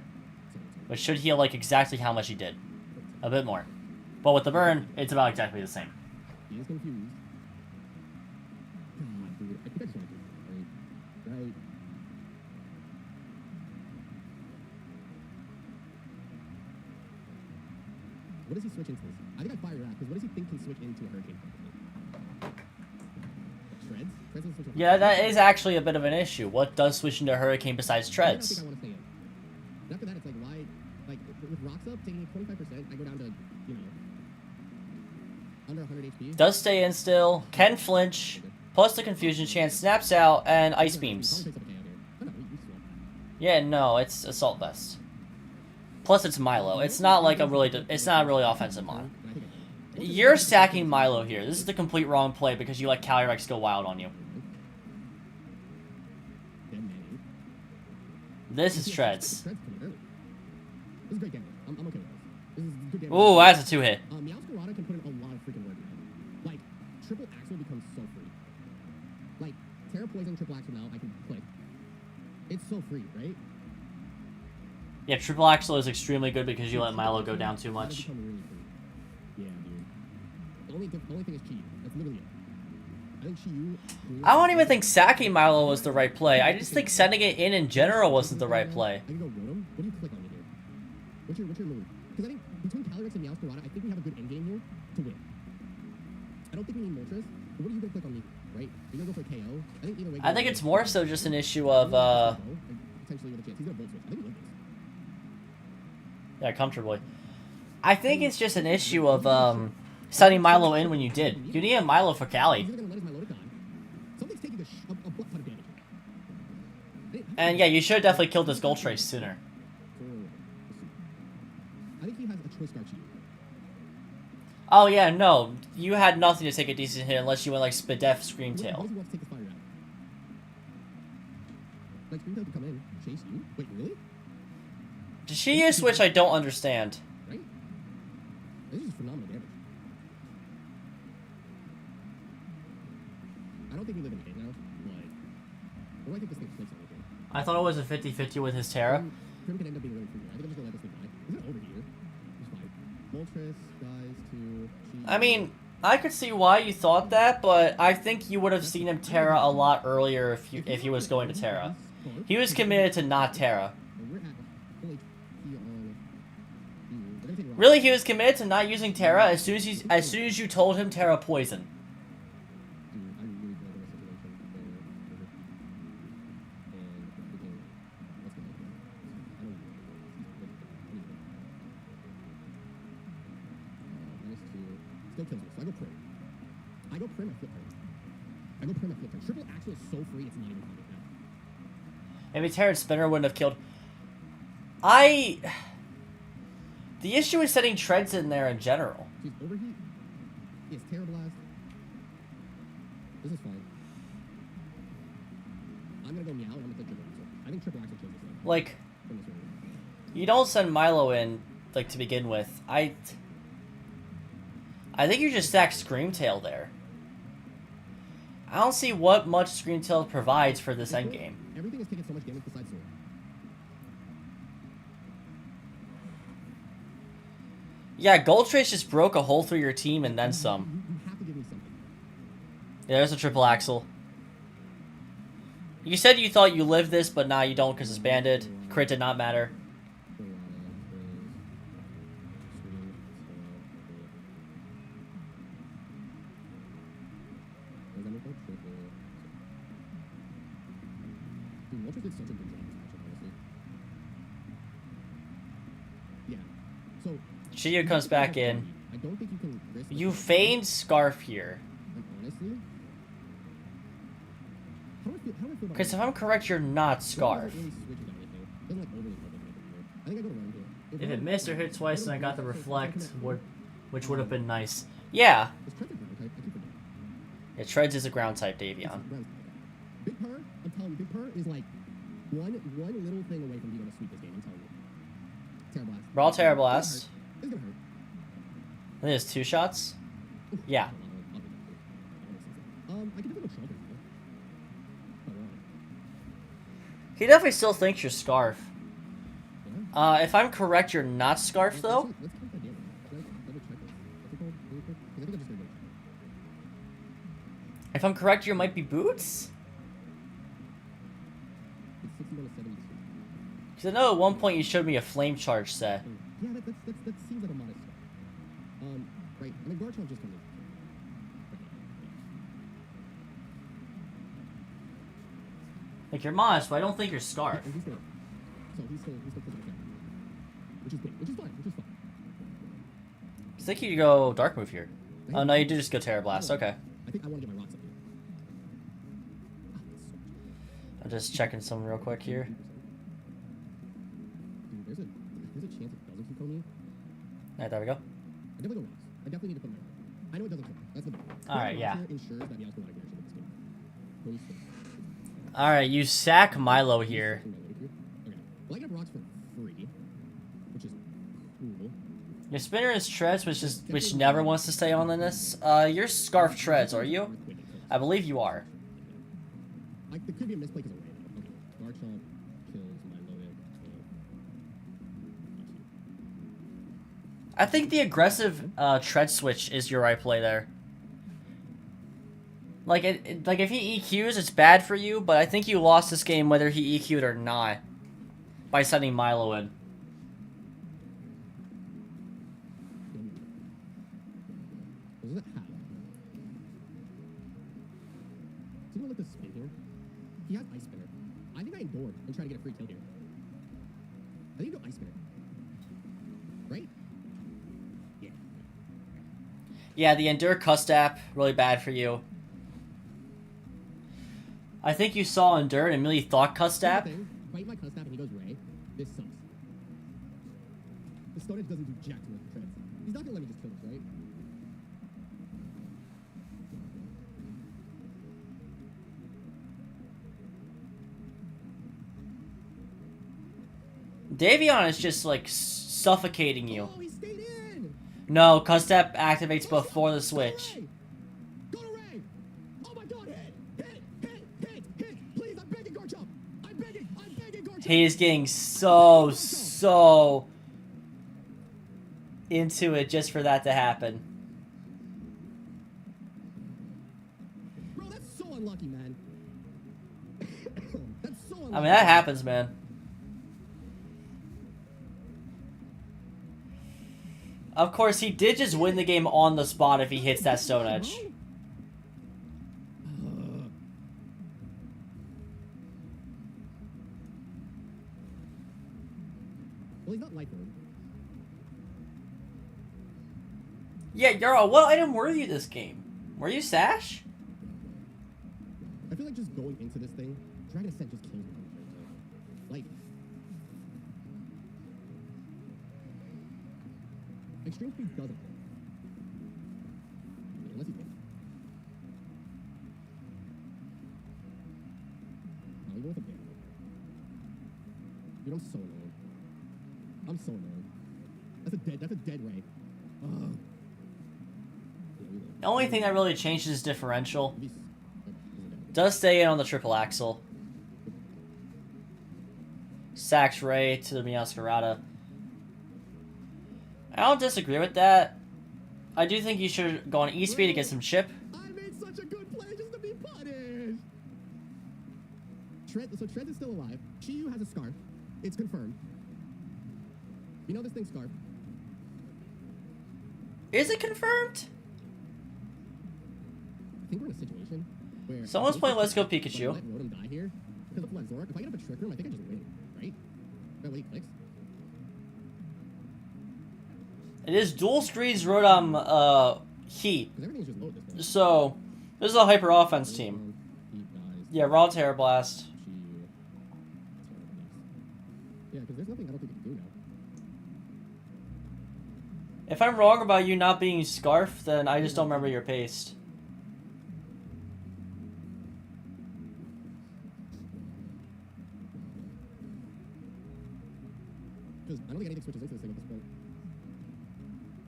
Which should heal like exactly how much he did. A bit more. But with the burn, it's about exactly the same. He is confused. God, dude. I think I just want to. Right. What does he switch into? I think I fire out, because what does he think can switch into a hurricane? Treads? Treads doesn't switch into Yeah, that is actually a bit of an issue. What does switch into Hurricane besides I treads? think I want to stay in. And after that, it's like, why? Like, with rocks up, taking 25%, I go down to, you know, under 100 HP. Does stay in still. Can flinch. Plus the confusion chance. Snaps out. And ice beams. Yeah, no, it's Assault Vest. Plus it's Milo. It's not like a really, it's not a really offensive mon. You're stacking Milo here. This is the complete wrong play because you let Calyrex go wild on you. This is Treads. This is great damage. I'm okay with this. This is good damage. Ooh, that's a 2-hit. Meowscarada can put in a lot of freaking work now. Like, triple axle becomes so free. Like, Terra Poison, triple axle now, I can click. It's so free, right? Yeah, Triple Axle is extremely good because you let Milo go down too It's much. become really free. Yeah, dude. The only thing is Chi. That's literally it. I think Chi. I don't even think sacking Milo was the right play. I just think sending it in general wasn't the right play. I can go Rotom. What do you click on me here? What's your move? Because I think between Calyrex and Meowscarada, I think we have a good endgame here to win. I don't think we need Moltres. But what are you gonna click on me? Right? You're gonna go for a KO. I think either way. I think it's more so just an issue of, potentially with a chance. He's gonna Volt Switch. I think we win this. yeah, comfortably. I think it's just an issue of, sending Milo in when you did. You needed Milo for Cali. He's either gonna let his Milotic on. Something's taking a butt ton of damage. And yeah, you should have definitely killed this Gold Trace sooner. I think he has a choice guard Chi. Oh yeah, no. You had nothing to take a decent hit unless you went like Spadef What Screamtail. does he want to take the fire out? Like, Screamtail could come in, chase you? Wait, really? Did she use Switch? I don't understand. Right? This is phenomenal damage. I don't think we live in a game now. Like, what do I think this thing flips everything? I thought it was a 50-50 with his Terra. Prim could end up being really free. I think I'm just gonna let this thing die. Is it over here? It's fine. Moltres dies to Chi. I mean, I could see why you thought that, but I think you would have seen him Terra a lot earlier if he was going to Terra. He was committed to not Terra. And we're at full HP on. We're gonna take rock. Really, he was committed to not using Terra as soon as you told him Terra Poison. Dude, I really feel like in a situation where we're and let's go. I don't -2. Still kills me. So I go Prim. I flip her. I flip her. Triple Axle is so free, it's not even combat now. Maybe Terra and Spinner wouldn't have killed. The issue is setting Treads in there in general. She's overheat. He has Terra Blast. This is fine. I'm gonna go Meow and I'm gonna click Triple Axle. I think Triple Axle kills this thing. Like, From this room. you don't send Milo in, like, to begin with. I think you just stack Screamtail there. I don't see what much Screamtail provides for this endgame. Everything is taking so much damage besides Sword. Yeah, Gold Trace just broke a hole through your team and then some. You have to give me something. Yeah, there's a Triple Axle. You said you thought you lived this, but now you don't because it's banded. Crit did not matter. Dude, Moltres did such a good job this matchup, honestly. Yeah. So Shiyu comes back in. I don't think you can risk You feigned Scarf here. And honestly, how do I feel about Because it? if I'm correct, you're not It Scarf. doesn't really switch with anything. It doesn't like overly hold anything here. I think I go to run here. If it missed or hit twice and I got the reflect, which would have been nice. Yeah, It's Treads ground type. I keep forgetting. it Treads is a ground type Davion. It's ground type. Big Purr, I'm telling you, Big Purr is like one little thing away from being able to sweep this game. I'm telling you. Terra Blast. Brawl Terra Blast. It's gonna hurt. I think it's 2 shots. Yeah. I can definitely go Trump. He definitely still thinks you're Scarf. Yeah. If I'm correct, you're not Scarf, though? Let's count that damage. Should I double check this? What's it called? Really quick? 'Cause I think I just did it. If I'm correct, you might be Boots? It's 61 to 72. Because I know at one point you showed me a Flame Charge set. Yeah, that seems like a modest start. Right. And then Garchomp just comes in. Like, you're modest, but I don't think you're Scarf. And he's still, so he's still physical attack. Which is great. Which is fine. I think you go Dark Move here. Oh, no, you do just go Terra Blast. Okay. I think I want to get my rocks up here. I'm just checking some real quick here. Dude, there's a chance it doesn't keep coming. Alright, there we go. I definitely go rocks. I definitely need to put my. I know it doesn't kill. That's the. Alright, yeah. Ensures that he has a lot of aggression in this game. Holy shit. Alright, you sack Milo here. Okay. Well, I get rocks for free, which is cool. Your Spinner is Treads, which never wants to stay on in this. You're Scarf Treads, are you? I believe you are. Like, there could be a misplay because of rain. Okay. Garchomp kills Milo. I think the aggressive Tread switch is your right play there. Like, like if he EQs, it's bad for you, but I think you lost this game whether he EQ'd or not by sending Milo in. What does it have? Does anyone look at the spin here? He has Ice Spinner. I think I endured and try to get a free kill here. I think you go Ice Spinner. Right? Yeah. Yeah, the Endure Custap, really bad for you. I think you saw Endure and immediately thought Custap. Bite my Custap and he goes Ray. This sucks. The Stone Edge doesn't do jack to with treads. He's not gonna let me just kill this, right? Davion is just like suffocating you. Oh, he stayed in! No, Custap activates before the switch. Go to Ray! Oh my god, hit! Please, I'm begging Garchomp! I'm begging Garchomp! He is getting so into it just for that to happen. Bro, that's so unlucky, man. That's so unlucky. I mean, that happens, man. Of course, he did just win the game on the spot if he hits that Stone Edge. Well, he's not like him. Yeah, Yarrow, what item were you this game? Were you Sash? I feel like just going into this thing, Dragon Ascent just kills me. Like, Extreme Speed doesn't. Unless he's getting. No, you go with a band. Dude, I'm so annoyed. I'm so annoyed. That's a dead Ray. Ugh. The only thing that really changes is differential. Does stay in on the triple axle. Sacks Ray to the Meowscarada. I don't disagree with that. I do think you should go on E-Speed to get some chip. I made such a good play just to be punished. So Trent is still alive. Chiyu has a scarf. It's confirmed. You know this thing's scarf. Is it confirmed? I think we're in a situation where Someone's playing Let's Go Pikachu. Let Rotom die here because of Flexork. If I get up a Trick Room, I think I just win, right? That way he clicks. It is dual screens Rotom Heat. Because everything's just low at this point. So, this is a hyper offense team. He dies. Yeah, Raw Terra Blast. Chiyu. Yeah, because there's nothing I don't think he can do now. If I'm wrong about you not being Scarf, then I just don't remember your paste. Because I don't think anything switches into this thing at this point.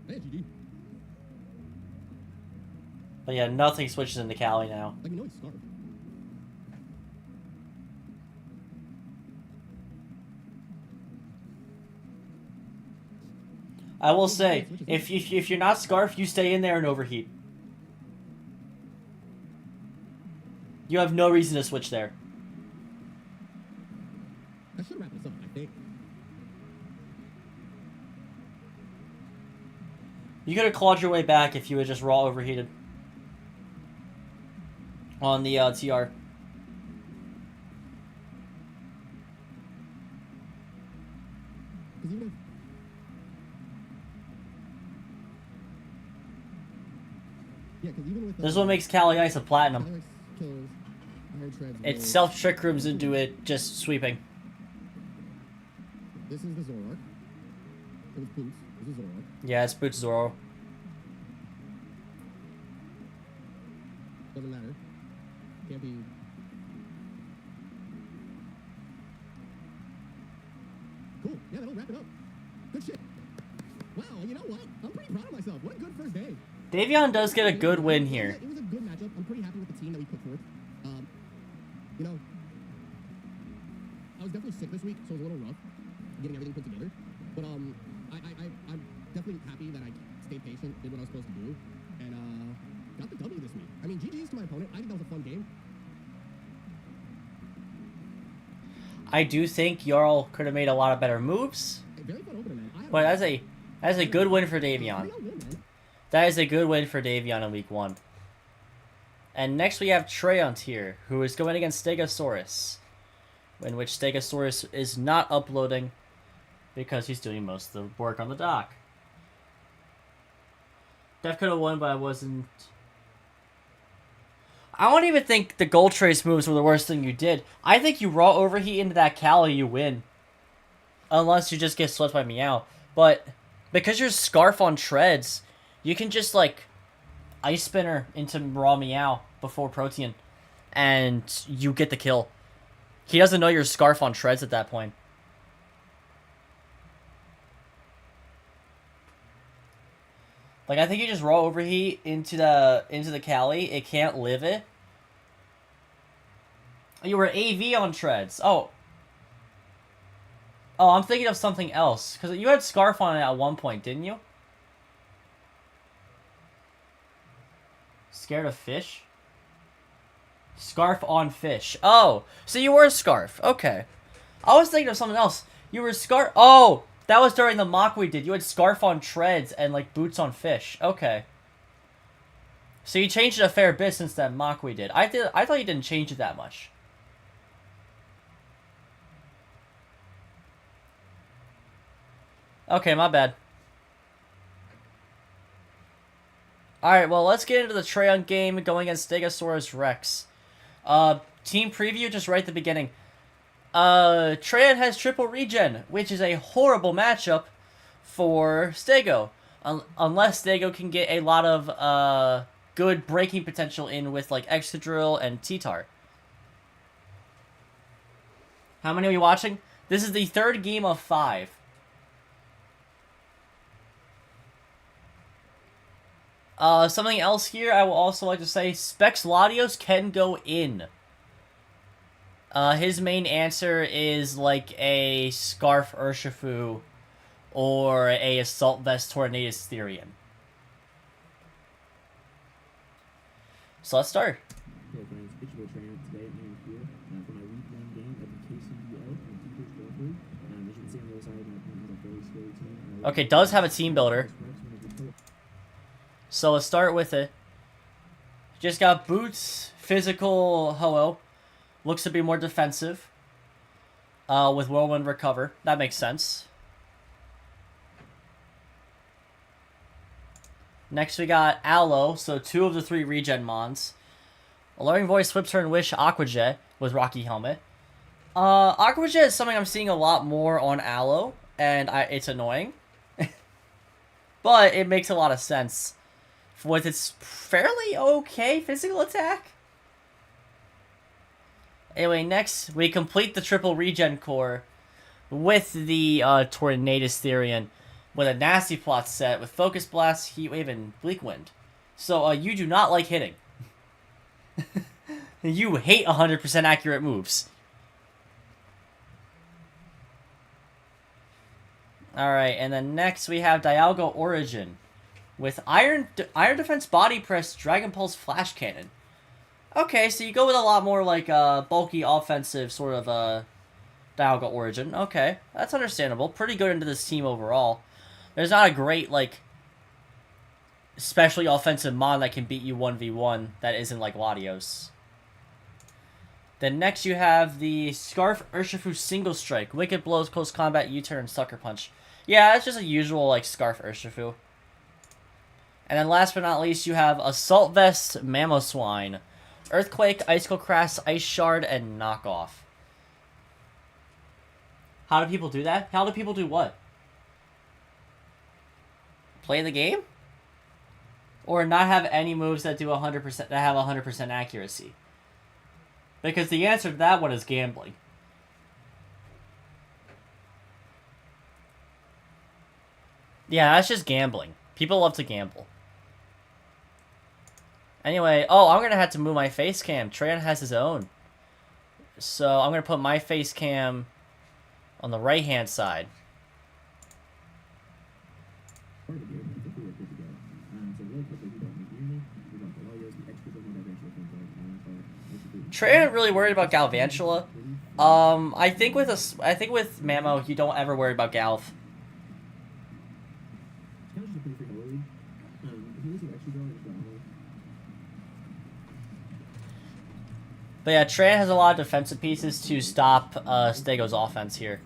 Hey, GG. But yeah, nothing switches into Cali now. Like, you know he's Scarf. I will say, if you're not Scarf, you stay in there and overheat. You have no reason to switch there. That should wrap this up, I think. You could have clawed your way back if you had just raw overheated. On the TR. Because even if... Yeah, because even with... This is what makes Cali Ice a platinum. Cali Ice kills, Iron Treads It will- self-trick rooms into it just sweeping. This is the Zoroark. It was Boots. This is Zoroark. Yeah, it's Boots Zoro. Doesn't matter. Can't be... Cool. Yeah, that'll wrap it up. Good shit. Wow, you know what? I'm pretty proud of myself. What a good first day. Davion does get a good win here. It was a good matchup. I'm pretty happy with the team that we put forth. You know, I was definitely sick this week, so it was a little rough getting everything put together. But I'm definitely happy that I stayed patient, did what I was supposed to do, and got the W this week. I mean, GG's to my opponent. I think that was a fun game. I do think Jarl could have made a lot of better moves, Very fun opener, man. but that's a good win for Davion. Pretty good win, man. That is a good win for Davion in week 1. And next we have Treyant here, who is going against Stegosaurus, in which Stegosaurus is not uploading because he's doing most of the work on the dock. Def could have won, but I wasn't... I don't even think the Gold Trace moves were the worst thing you did. I think you raw overheat into that Cali, you win. Unless you just get swept by Meow. But because you're Scarf on Treads, you can just, like, Ice Spinner into raw Meow before Protean, and you get the kill. He doesn't know you're Scarf on Treads at that point. Like, I think you just raw overheat into the Cali. It can't live it. You were AV on Treads. Oh, I'm thinking of something else. Because you had Scarf on it at one point, didn't you? Scared of fish? Scarf on fish. Oh, so you were a Scarf. Okay. I was thinking of something else. You were Scarf... Oh, that was during the mock we did. You had Scarf on Treads and, like, Boots on fish. Okay. So you changed it a fair bit since that mock we did. I thought you didn't change it that much. Okay, my bad. Alright, well, let's get into the Treyant game going against Stegosaurus Rex. Team preview just right at the beginning. Treyant has triple regen, which is a horrible matchup for Stego. Unless Stego can get a lot of good breaking potential in with, like, Excadrill and T-Tar. How many are you watching? This is the third game of 5. Something else here I will also like to say, Specs Latios can go in. His main answer is like a Scarf Urshifu or a Assault Vest Tornadus Therian. So let's start. Hey friends, it's your boy Treyant. Today I'm here for my week 1 game of the KCDL and Teachers World League. As you can see on the other side, my opponent has a very scary team. Okay, does have a team builder. So let's start with it. Just got Boots, Physical Ho-Oh. Looks to be more defensive. With Whirlwind Recover. That makes sense. Next we got Aloe, so 2 of the 3 regen mons. Alluring Voice, Flip Turn, Wish, Aqua Jet with Rocky Helmet. Aqua Jet is something I'm seeing a lot more on Aloe, and it's annoying. But it makes a lot of sense with its fairly okay physical attack. Anyway, next we complete the triple regen core with the Tornadus Therian with a nasty plot set with Focus Blast, Heat Wave, and Bleak Wind. So you do not like hitting. You hate 100% accurate moves. Alright, and then next we have Dialga Origin. With Iron Defense Body Press, Dragon Pulse Flash Cannon. Okay, so you go with a lot more like bulky offensive sort of Dialga Origin. Okay, that's understandable. Pretty good into this team overall. There's not a great like especially offensive mon that can beat you 1v1 that isn't like Latios. Then next you have the Scarf Urshifu Single Strike. Wicked Blows, Close Combat, U-Turn, Sucker Punch. Yeah, that's just a usual like Scarf Urshifu. And then last but not least, you have Assault Vest, Mamoswine, Earthquake, Icicle Crash, Ice Shard, and Knockoff. How do people do that? How do people do what? Play the game? Or not have any moves that do 100% that have 100% accuracy? Because the answer to that one is gambling. Yeah, that's just gambling. People love to gamble. Anyway, oh, I'm going to have to move my face cam. Tran has his own. So I'm going to put my face cam on the right-hand side. Trey ain't really worried about Galvantula. I think with Mamo, you don't ever worry about Galv. But yeah, Tran has a lot of defensive pieces to stop Stego's offense here.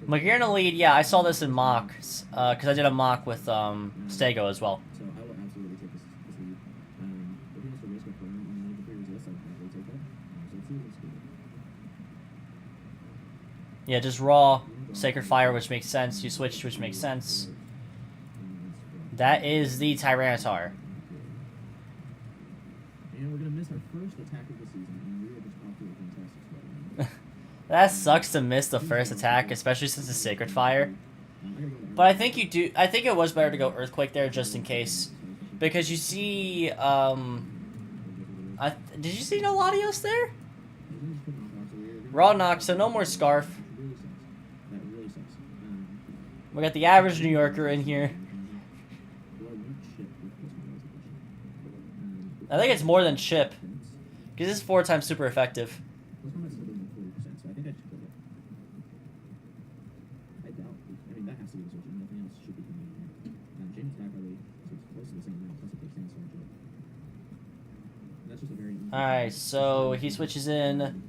McGear in the lead, yeah, I saw this in mocks, because I did a mock with Stego as well. So I will absolutely take this lead. If he wants to risk a turn and one of the players this, I'll happily take that. So let's see what it's doing. Yeah, just raw, Sacred Fire, which makes sense. You switched, which makes sense. That is the Tyranitar. And we're going to miss our first attack of the season, and we are just off to a fantastic start. That sucks to miss the first attack, especially since it's Sacred Fire. But I think you do. I think it was better to go Earthquake there just in case, because you see. Did you see no Latios there? Raw knock, so no more Scarf. We got the average New Yorker in here. I think it's more than Chip, because it's 4 times super effective. Alright, so he switches in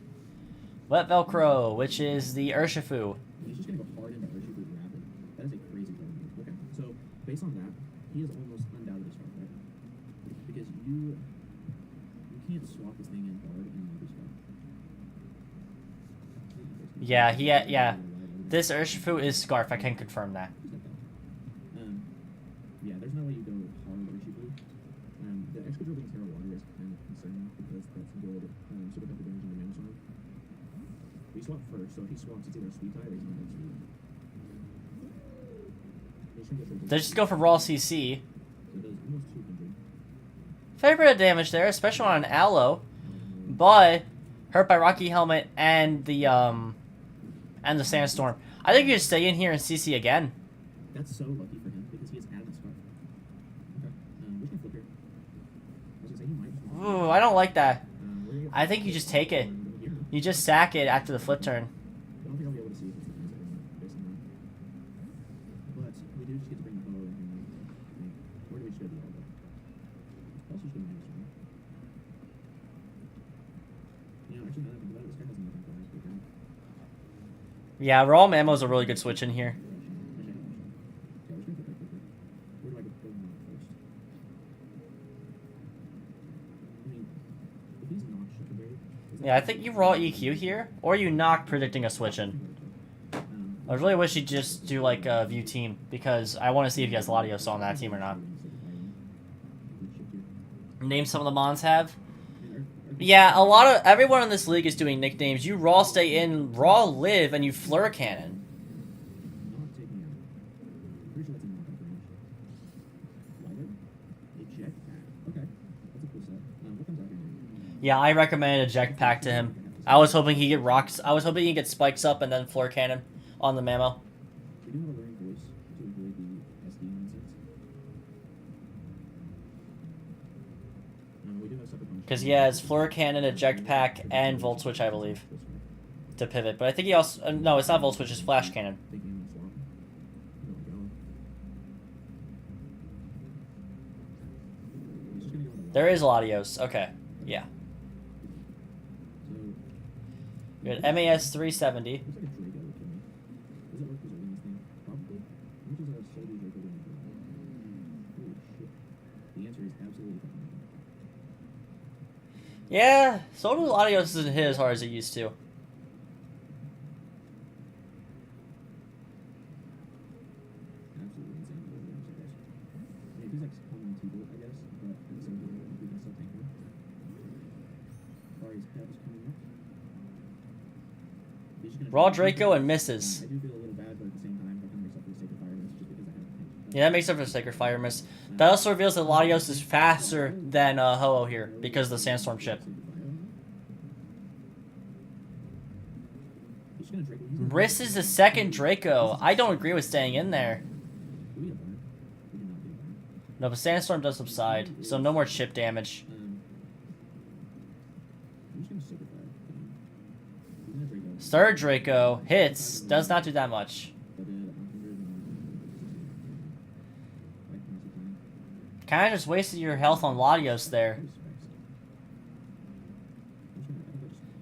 Wet Velcro, which is the Urshifu. He's just going to go hard into Urshifu rapid. That is a crazy card. Okay, so based on that, he is almost undoubtedly start, right? Because you can't swap this thing in hard and not be Scarf. Yeah. This Urshifu is Scarf, I can confirm that. Yeah, there's no way you go hard Urshifu. The extra drill against Terra Water is kind of concerning because that's good super effective damage into Mamoswine. We swap first, so if he swaps, it's either a Sweet Tide or he's not Sweet. They just go for raw CC. So it does almost 200. Fair bit of damage there, especially on an Aloe. But hurt by Rocky Helmet and the Sandstorm. I think you just stay in here and CC again. That's so lucky for him because he has Adamant Scarf. Okay. Which can flip here? I was gonna say he might. Ooh, I don't like that. I think you just take it. You just sack it after the flip turn. I don't think I'll be able to see if it's the based on that. But we do just get to bring the bow in here. Where do we show the elbow? Also should be nice, right? Actually, now that I think about it, this guy has nothing for us. Yeah, raw Mammo is a really good switch in here. Where do I go first? I mean, if he's not Shuckleberry, Yeah, I think you raw EQ here, or you knock predicting a switch in. I really wish he'd just do like a view team, because I want to see if he has Latios on that team or not. Name some of the Mons have. Yeah, everyone in this league is doing nicknames. You raw stay in, raw live, and you Fleur Cannon. Yeah, I recommended eject pack to him. I was hoping he'd get rocks. I was hoping he'd get spikes up and then floor cannon on the Mammo. We do have a learning voice to avoid the SD nonsense. We do have separate punch. Because he has floor cannon, eject pack, and volt switch, I believe, to pivot. But I think he also no, it's not volt switch, it's flash cannon. Thinking on swap. There we go. He's just gonna go on the There is Latios. Okay, yeah. So, We had MAS 370. looks like a Draco would kill me. Does it work preserving this thing? Probably. How much is a soldier Draco doing? Holy shit. The answer is absolutely fucking nothing. Yeah, so do Latios doesn't hit as hard as it used to. Absolutely insane. I mean, he's like common T-bolt, I guess, but at the same time, we can still tank him. Ari's pet is coming up. He's just gonna Raw try to- Draco and misses. I do feel a little bad, but at the same time, I kind of makes up for the sacred fire miss just because I have to tank. Yeah, that makes up for the Sacred Fire miss. That also reveals that Latios is faster than Ho-Oh here because of the Sandstorm chip. He's gonna Draco. He's gonna Riss is the second Draco. I don't agree with staying in there. Do we get a burn? We do not get a burn. No, but Sandstorm does subside, so no more chip damage. I'm just gonna sacred fire. He's gonna Draco. Third Draco hits, does not do that much. That did 100. Kind of just wasted your health on Latios there,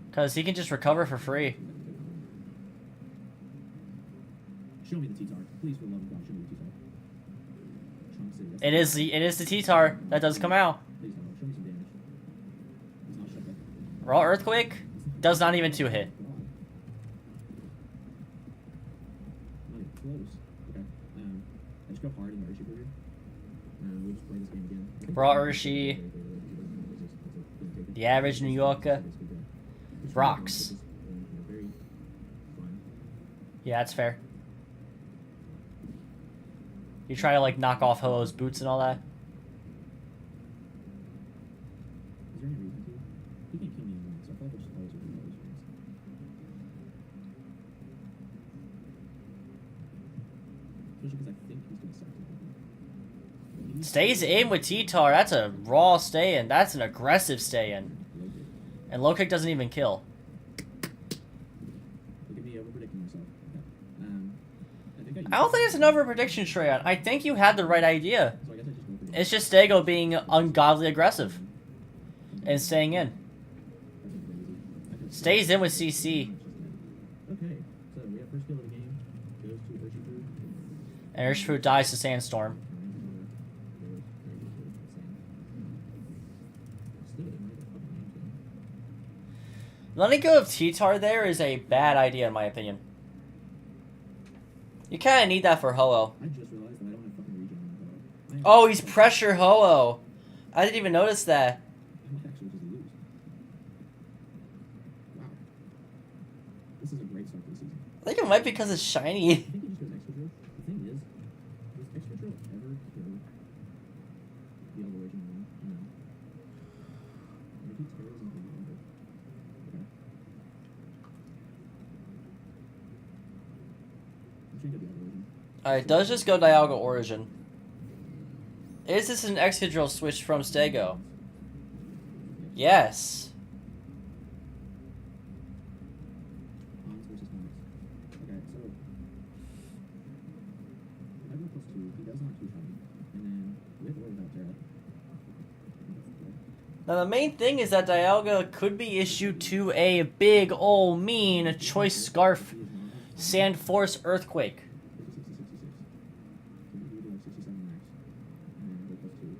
because he can just recover for free. Show me the T-Tar. Please, for the love of God, show me the T-Tar. Trunk City. It is the T-Tar that does come out. Please, no. Show me some damage. It's not shut back. Raw Earthquake does not even 2-hit. God. Not even close. Okay. I just go hard in the Urshi Burger. We'll just play this game again. Raw Urshi, the average New Yorker, rocks. Very fun. Yeah, that's fair. You try to like knock off Ho-Oh's boots and all that. Is there any reason to? He can't kill me anymore, so I feel like I just always would do those things. Especially because I think he's gonna suck something. Stays in with T-Tar. That's a raw stay-in. That's an aggressive stay-in. And low kick doesn't even kill. Look at me over-predicting myself. Okay. I don't think it's an over-prediction, Shreya. I think you had the right idea. So I guess I just go for the It's just Stego being ungodly aggressive and staying in. Stays in with CC. Okay, so we have first kill of the game. Goes to Urshi Food. And Urshifu dies to Sandstorm. Letting go of T-Tar there is a bad idea in my opinion. You kind of need that for Ho-Oh. I just realized that I don't have fucking regen on my Oh, he's pressure Ho-Oh. I didn't even notice that. I might actually just lose. Wow. This is a great start to the season. I think it might be because it's shiny. I think he just goes extra drill. The thing is, does extra drill ever kill the other original one? No. Maybe he tears into the other. Okay. I'm trying to do the other origin. Alright, does just go Dialga Origin. Is this an Excadrill switch from Stego? Yes. Hans versus Hans. Okay, so I go +2. He does not too shiny. And then with or without Terra. Now the main thing is that Dialga could be issued to a big ol' mean Choice Scarf Sand Force Earthquake. 66. So he would do like 67 max. And then go +2.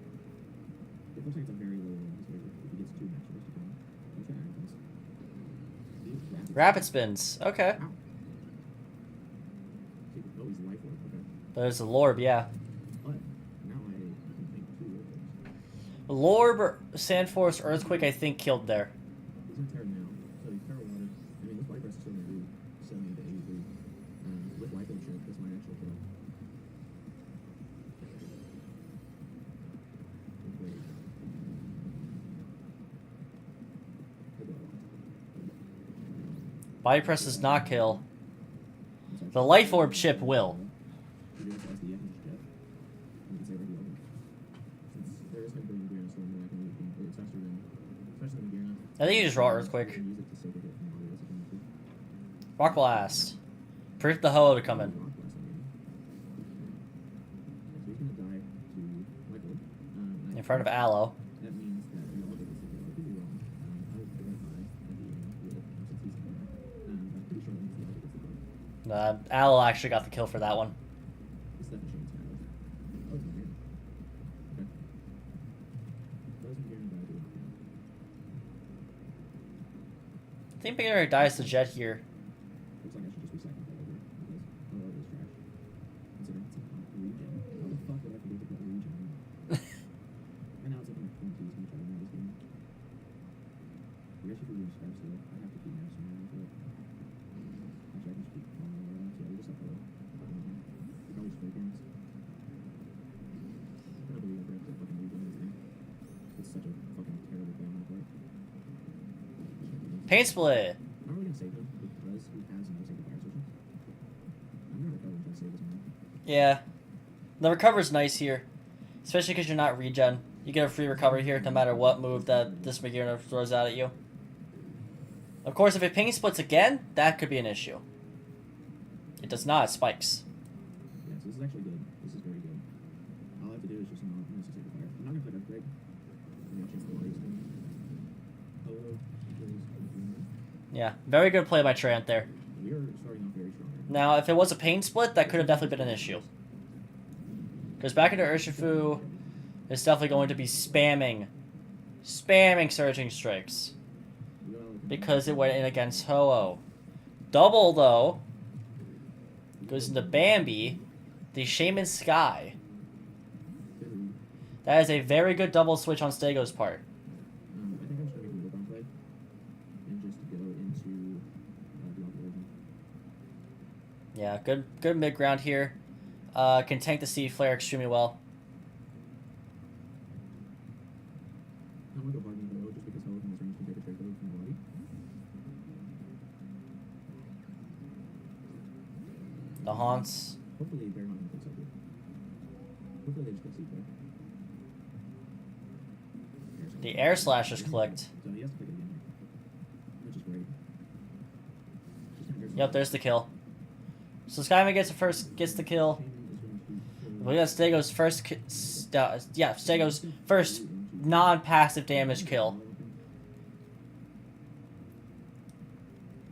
It looks like it's a very low one. If he gets 2 max first, he can. Let's try Iron Fist. He's Rapid Spins. Okay. Oh, he's life orb. Okay. There's a Lorb, yeah. But now I can think 2 of those. Lorb, Sand Force Earthquake, I think killed there. He's gonna Terra now. So he's Terra Water. I mean, this Life Rest is still gonna do 70 to 83. With Life Orb Shield, this might actually kill. Body press does not kill. The life orb chip will. I think you just raw earthquake. Rock blast. Predict the hoe to come in. In front of Aloe. Aloe actually got the kill for that one. I think beginner dies to Jet here. Looks like I should just recycle that over because otherwise it's trash. Considering it's a regen. How the fuck would I forget to put regen in? And now it's like in the 20s, which I don't know this game. I guess you could use scraps, so I have to keep nursing around for it. Actually, I can just keep calling it around, so we just have to pick all these free games. I cannot believe I forgot to fucking regen this thing. It's such a fucking terrible play on my part. Paint split. I'm really gonna save him because he has no single fire switches. I'm gonna recover until I save this man. Yeah. The recover's nice here. Especially because you're not regen. You get a free recovery here no matter what move that this beginner throws out at you. Of course, if it ping splits again, that could be an issue. It does not, it spikes. Yeah, so this is actually good. This is very good. All I have to do is just not miss a single fire. I'm not gonna play earthquake. I'm gonna chance the water this game. Hello. Yeah, very good play by Trant there. We are starting off very strong. Now, if it was a pain split, that could have definitely been an issue. Because back into Urshifu is definitely going to be spamming Surging Strikes. Because it went in against Ho-Oh. Double, though, goes into Bambi, the Shaman Sky. That is a very good double switch on Stego's part. I think I'm just gonna make a move on play and just go into the operation. Yeah, good mid ground here. Can tank the Sea Flare extremely well. I'm gonna go Bargain Ho just because Ho in this range can take a Draco from the body. The Haunts. Hopefully Bear Hunting picks up it. Hopefully they just go Sea Flare. The Air Slash is clicked. So he has to pick it again here. Which is great. Yep, there's the kill. So Skyman gets the kill. We got Stego's first Stego's first non-passive damage kill.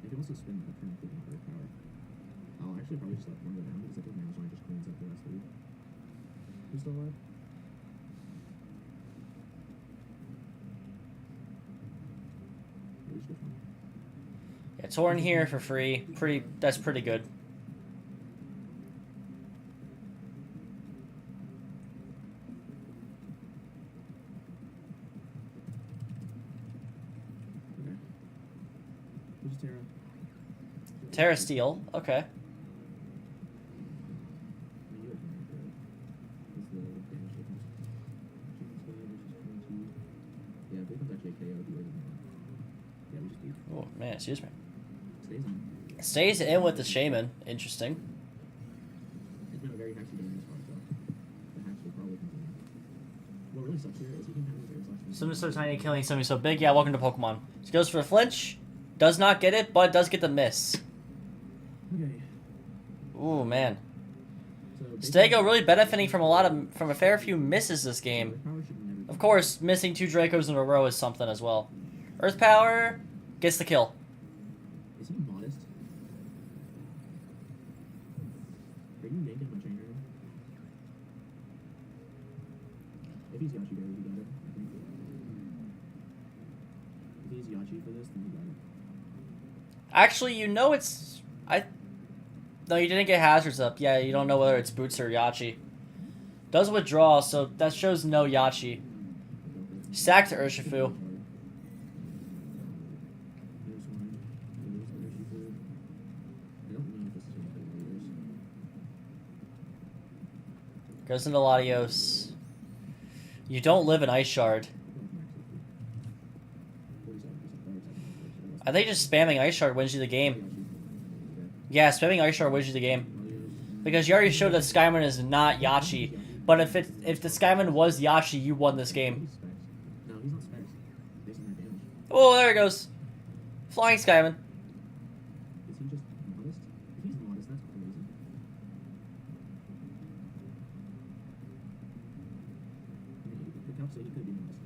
I can also spin a turn with my power. I'll actually probably just let one go down because I think Management just cleans up the rest of it. Who's still alive? Yeah, Torn here for free. That's pretty good. Okay. Who's Terra? Terra Steel, okay. I mean, you have no idea. What's the damage difference? Yeah, if it comes out JKO, he wasn't. Yeah, we just beat. Oh man, excuse me. Stays on. Stays in with the Shaman. Interesting. It's been a very hexy game this far, so the hex will probably continue. What really sucks here is he can have his air slash. Something so tiny, killing something so big. Yeah, welcome to Pokemon. He goes for the flinch. Does not get it, but does get the miss. Okay. Ooh, man. So Stego really benefiting from a fair few misses this game. Power should never. Of course, missing 2 Dracos in a row is something as well. Earth Power gets the kill. Is he modest? Are you naked my trainer? If he's Yachi there, he got it, I think. If he's Yachi for this, then he got it. Actually, you know it's... No, you didn't get hazards up. Yeah, you don't know whether it's Boots or Yachi. Does withdraw, so that shows no Yachi. Sack to Urshifu. Goes into Latios. You don't live in Ice Shard. I think just spamming Ice Shard wins you the game. Yeah, spamming Ice Shard wins you the game. Because you already showed that Skyman is not Yachi. But if the Skyman was Yachi, you won this game. No, he's not specs. Based on that damage. Oh, there it goes. Flying Skyman. Is he just modest? If he's modest, that's crazy. I mean, the cops say he could be modest.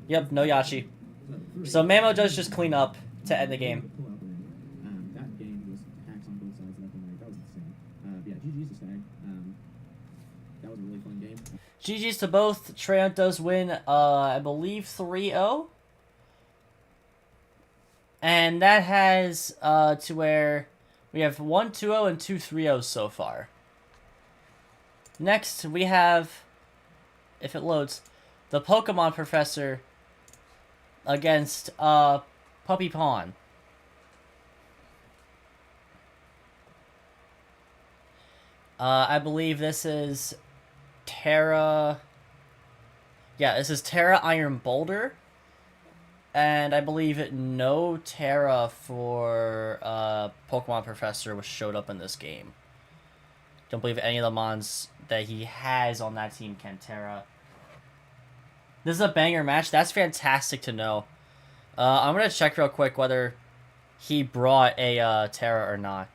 Yep, no Yachi. So Mamo does just clean up to end the game. That game was hacks on both sides left and right. That was insane. Yeah, GG's to Stag. That was a really fun game. GG's to both. Treant does win, I believe 3-0. And that has to where we have 1-2-0 and 2-3-0 so far. Next, we have, if it loads, the Pokemon Professor against Puppy Pawn. I believe this is Terra. Yeah, this is Terra Iron Boulder. And I believe no Terra for Pokemon Professor was showed up in this game. Don't believe any of the mons that he has on that team can Terra. This is a banger match. That's fantastic to know. I'm going to check real quick whether he brought a Terra or not.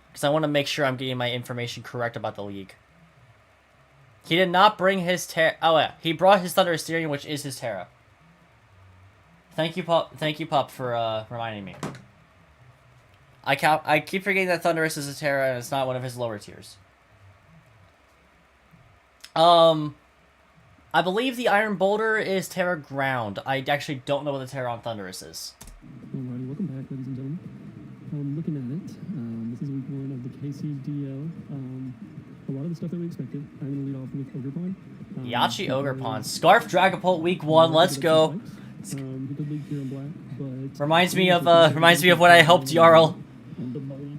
Because I want to make sure I'm getting my information correct about the league. He did not bring his Terra. Oh, yeah. He brought his Thunder Asterion, which is his Terra. Thank you, Pup. Thank you, Pup, for reminding me. I keep forgetting that Thundurus is a Terra, and it's not one of his lower tiers. I believe the Iron Boulder is Terra Ground. I actually don't know what the Terra on Thundurus is. Alrighty, welcome back, ladies and gentlemen. Looking at it, this is week 1 of the KCDL. A lot of the stuff that we expected. I'm going to lead off with Ogrepon. Yachi Ogrepon. Scarf Dragapult week 1. Let's go. He could lead here in black, but Reminds me of when I helped Jarl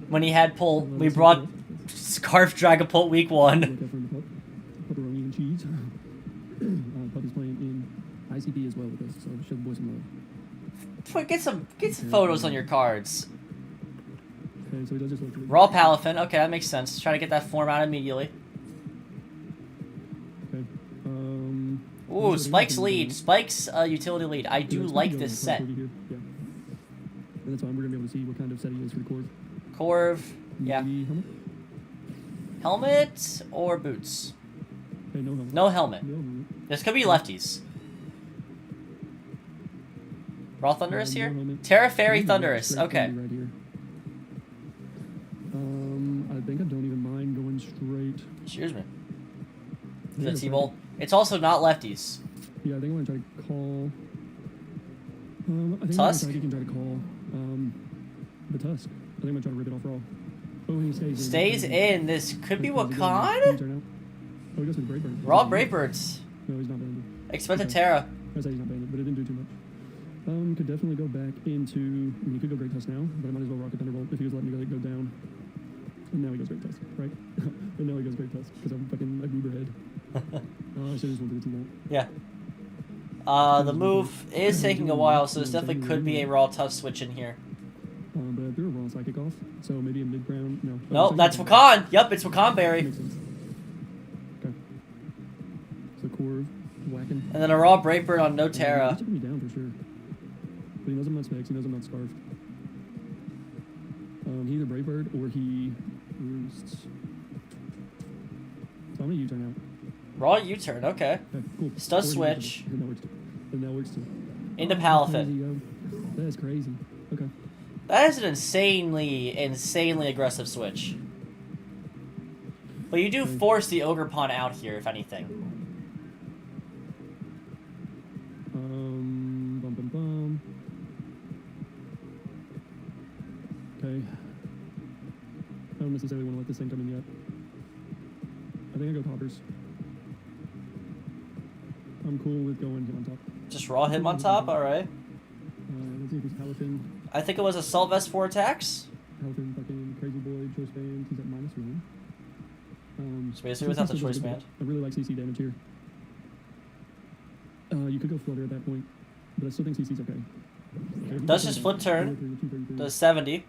when he had pull. We brought Scarf Dragapult week 1. Pepperoni and cheese. Puppy's playing in ICP as well with us, so show the boys some love. Get some photos on your cards. Okay, so he does just look Raw Palafin. Okay, that makes sense. Try to get that form out immediately. Okay. Ooh, Spike's lead. Spike's utility lead. I do like this set. Yeah. And that's why we're gonna be able to see what kind of set he is for the Corv. Corv. Yeah. Maybe helmet? Helmet or boots? Okay, no helmet. No helmet. No helmet. This could be lefties. Raw Thundurus here? No helmet. Terra Fairy Maybe Thundurus. straight Okay. right here. I think I don't even mind going straight. Excuse me. Yeah, The T-Bolt. It's also not lefties. Yeah, I think I'm gonna try to call. I think Tusk? I can try to call the Tusk. I think I'm gonna try to rip it off Raw. Oh, he stays in. Stays in. This could be Turn Wakan? out. Oh, he goes with Brave Bird. Raw Brave Birds. No, he's not banded. Expect a Okay. Terra. I say he's not banded, but it didn't do too much. Could definitely go back into. I mean, he could go Great Tusk now, but I might as well Rocket Thunderbolt if he was letting me go down. And now he goes Great Tusk, right? And now he goes Great Tusk because I'm fucking a goober head. I should just went to the T-Bolt. Yeah. The move is taking a while, so this definitely could be a Raw Tusk switch in here. But I threw a Raw Psychic off, so maybe a mid-ground. No. No, that's Wakan. Yep, it's Wakan Berry. Makes sense. Okay. So Corv, whacking. And then a Raw Brave Bird on no Terra. He took me down for sure. But he knows I'm not Specs, he knows I'm not Scarfed. He either Brave Bird or he roosts. So I'm gonna U-turn out. Raw U-turn, okay. Okay, cool. Stud Or he switch. And that works too. And that works too. Into Crazy, Palafin. yo. That is crazy. Okay. That is an insanely aggressive switch. But you do force the Ogrepon out here, if anything. Bum bum bum. Okay. I don't necessarily want to let this thing come in yet. I think I go Toppers. I'm cool with going him on top. Just Raw him on top? Alright. Let's see if it's Palafin. I think it was Assault Vest 4 attacks. Palafin, fucking Crazy Boy, Choice Band. He's at -1. So basically without the CC Choice does Band. I really like CC damage here. You could go flutter at that point, but I still think CC's okay. Does just flip turn. 233. Does 70.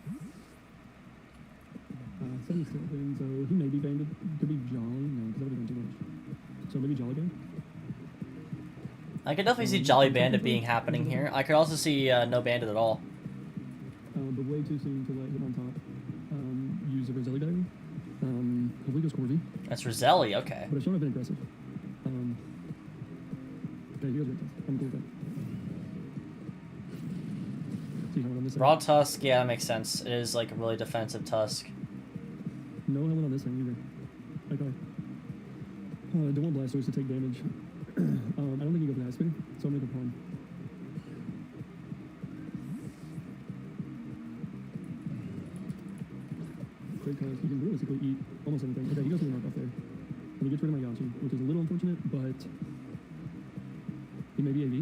77, so he may be banded. Could be Jolly. No, because that would have been too much. So maybe Jolly Band? I could definitely see Jolly Bandit being happening here. I could also see no Bandit at all. But way too soon to let him on top. Use a Roselli battery. Hopefully goes Corvi. That's Roselli, okay. But it's shown up been aggressive. Okay, he goes right. I'm cool with that. See how on this Raw Tusk, yeah, that makes sense. It is like a really defensive Tusk. No helmet on this thing either. Okay. Don't want Blastoise to take damage. I don't think you go for that spin, so I'll make a pawn. Great cause. He can realistically eat almost anything. Okay, he goes for the knockoff there. And he gets rid of my Yachi, which is a little unfortunate, but he may be AV.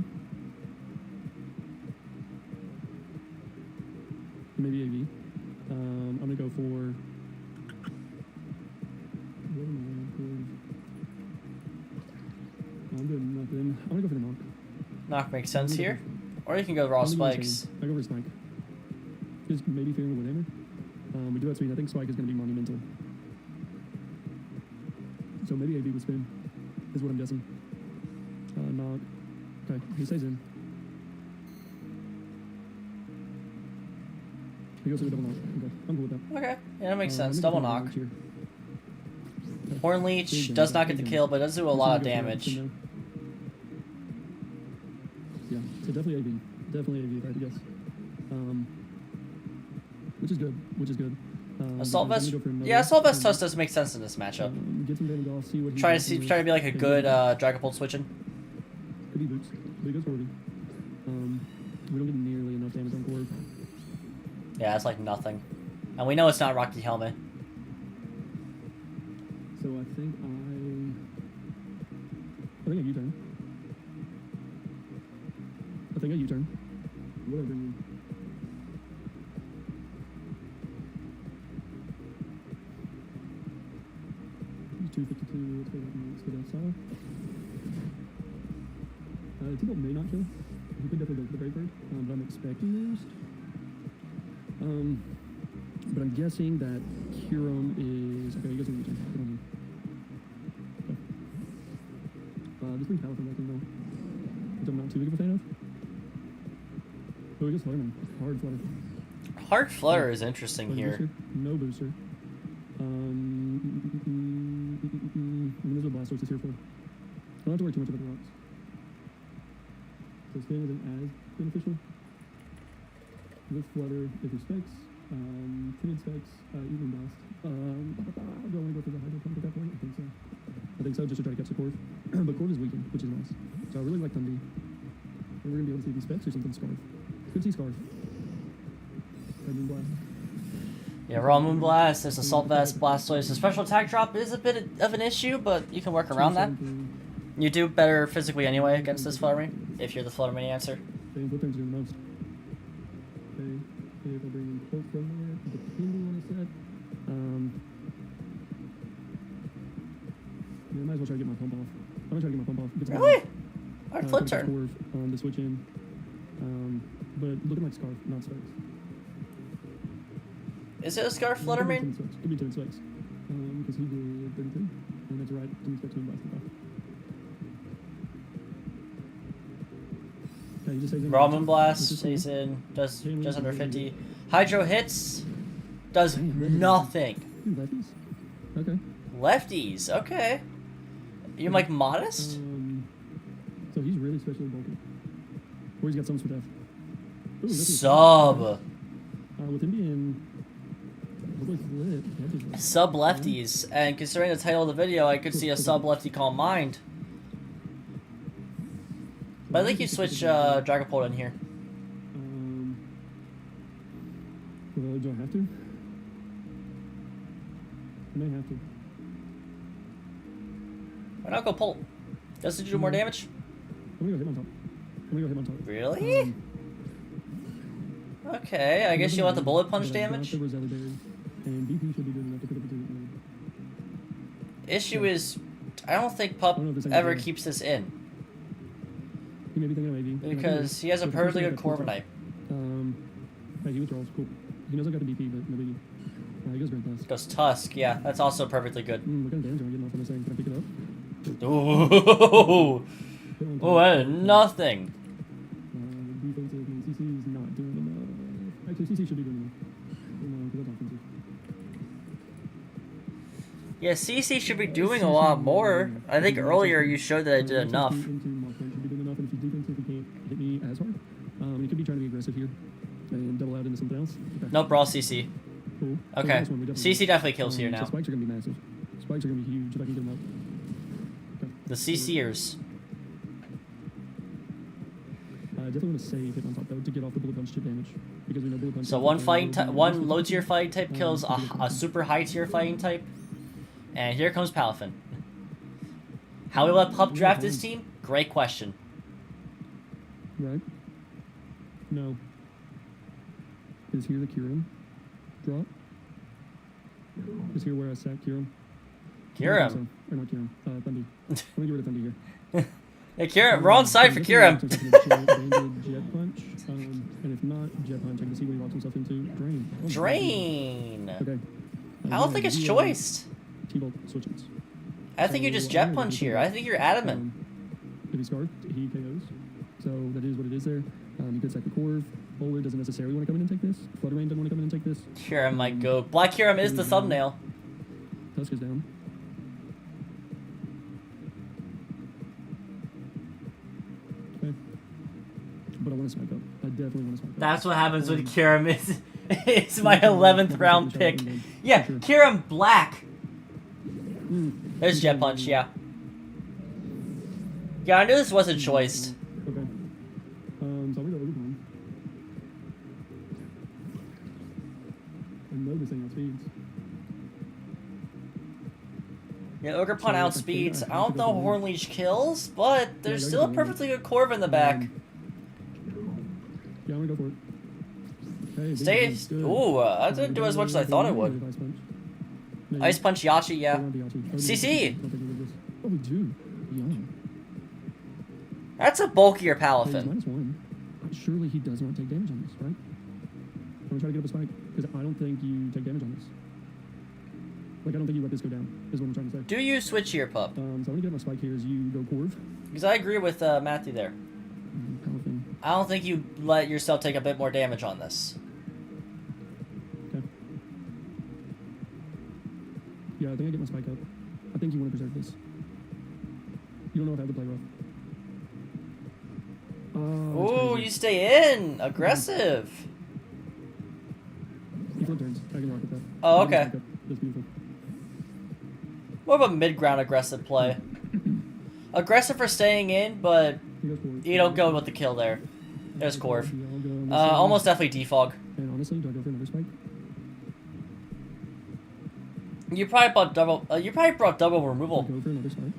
He may be AV. I'm gonna go for I'm doing nothing. I'm gonna go for the knock. Knock makes sense here. Or you can go Raw Spikes. I go for Spike. Just maybe fearing the Woodhammer. We do have speed. I think Spike is gonna be monumental. So maybe AV with spin is what I'm guessing. Knock. Okay, he stays in. He goes for the double knock. Okay, I'm cool with that. Okay, yeah, that makes sense. I'm Double gonna go knock. for here. Horn Leech does not get the kill, but does do a lot of damage. Yeah, so definitely AV. Definitely AV if I had to guess. Which is good. Which is good. Assault I'm gonna Vest, go for another- yeah, Assault Vest Tusk does make sense in this matchup. Get some damage off, see what he Try can do. to be like a good Dragapult switching. Could be boots, but he goes Corby. We don't get nearly enough damage on Corb. Yeah, it's like nothing. And we know it's not Rocky Helmet. So I think I U-turn. I think I U-turn. Whatever you. He's 252. Let's go back and let's go outside. T-Bolt may not kill. He could definitely go for the Brave Bird, but I'm expecting those. But I'm guessing that Huron is okay. He goes to U-turn. Good on you. This thing's powerful, I think, though. Which I'm not too big of a fan of. Oh, he goes Flutterman. Hard Flutter. Hard Flutter is interesting Flutter here. Booster? No booster. I mean, there's what Blastoise is here for. I don't have to worry too much about the rocks. So spin isn't as beneficial. With Flutter, if he specs, timid specs, even Blast. Do I want to go for the Hydro Pump at that point? I think so, just to try to catch the Corv. But Corv is weakened, which is nice. So I really like Thundy. And we're going to be able to see if he specs or something Scarf. Could see Scarf. Moon Blast. Yeah, Raw Moonblast, there's Assault Vest, Blastoise. The special attack drop is a bit of an issue, but you can work around that. You do better physically anyway against this Fluttermane, if you're the Fluttermane answer. Flip turns doing the most. Okay, if I bring in Colt from there, depending on a set. Yeah, I might as well try to get my pump off. I'm gonna try to get my pump off. Get some Really? damage. Alright, flip turn. Swerve, to switch in. But looking like Scarf, not Specs. Is it a Scarf Fluttermane? Could be Timid Specs. Because he did 32. And that's right, Timid Specs Moon Blast. Okay, he just stays in. Raw Moonblast stays in, does just under 50. Hydro hits, does nothing. Ooh, lefties? Okay. Lefties, okay. You're like modest? So he's really specially bulky. Or he's got some sort of. Ooh, Sub. With him being. Flip, Sub lefties. And considering the title of the video, I could see a sub lefty called Mind. But I think you switch Dragapult in here. Well, do I have to? I may have to. Why not go Pult? Does it do more damage? I'm gonna go hit on top. Really? Okay, I guess you want the bullet punch damage? Issue is, I don't think Pup ever keeps this in. He may be thinking of AV. Because he has a perfectly good Corviknight. Hey, he withdraws. Cool. He knows I got the BP, but no biggie. He goes Grand Pass. Goes Tusk, yeah, that's also perfectly good. What kind of damage am I getting off on this thing? Can I pick it up? Ooh. Oh, I did nothing. Defensive, and CC is not doing enough. Actually, CC should be doing enough. Because that's offensive. Yeah, CC should be doing a lot more. I think earlier you showed that I did enough. Into Mothman should be doing enough, and if he's defensive, he can't hit me as hard. He could be trying to be aggressive here and double out into something else. Okay. No brawl CC. Cool. Okay. So CC definitely kills here So now. spikes are gonna be massive. Spikes are gonna be huge if I can get them out. Okay. The CCers. I definitely want to save hit on top though to get off the bullet punch chip damage because we know bullet punch. So one low tier fighting type kills a super high tier fighting type. And here comes Palafin. How we let Pup draft this team? Great question. Right. No. Is here the Kirim drop? Is here where I sack Kirim? Kirim. Or not Kirim. Thundy. Let me get rid of Thundy here. Hey, Kirim, we're on side for Kirim. Jet punch. And if not, Jet punch. I can see what he locks himself into. Drain. Oh, Drain. okay. I don't think it's choiced. T-bolt switches. I think you just jet punch here. I think you're adamant. If he's scarfed, he KOs. So that is what it is there. He could sack the Corv. Bowler doesn't necessarily want to come in and take this. Flutter Rain doesn't want to come in and take this. Kirim might go. Black Kirim is the thumbnail. Tusk is down. Okay. But I want to smack up. I definitely want to smack up. That's what happens when Kirim is it's my 11th round pick. Yeah, Kirim Black. There's jet punch, yeah. Yeah, I knew this wasn't choiced. Okay. So I'm gonna go Overcon. I know this thing outspeeds. Yeah, Ogerpon outspeeds. I don't know Hornleech kills, but there's still a perfectly good Corv in the back. Yeah, I'm gonna go for it. Hey, Stay. Ooh, that didn't do as much as I thought it would. Ice Punch Yachi, yeah. CC! Oh, we do. Yeah. That's a bulkier He's Palafin. -1. Surely he does not take damage on this, right? I'm gonna try to get up a spike, because I don't think you take damage on this. Like, I don't think you let this go down, is what I'm trying to say. Do you switch here, Pup? So I'm gonna get my spike here as you go Corv. Because I agree with Matthew there. Palafin. I don't think you let yourself take a bit more damage on this. Okay. Yeah, I think I get my spike up. I think you want to preserve this. You don't know if I have to play rough. Ooh, you stay in! Aggressive! He flip turns. I can rock with that. Oh, okay. That's beautiful. More of a mid-ground aggressive play. Aggressive for staying in, but He goes forward. you don't go with the kill there. There's Corv. Yeah, I'll go on this side. Almost definitely defog. And honestly, do I go for another spike? You probably brought double. You probably brought double I'll removal. go for another spike.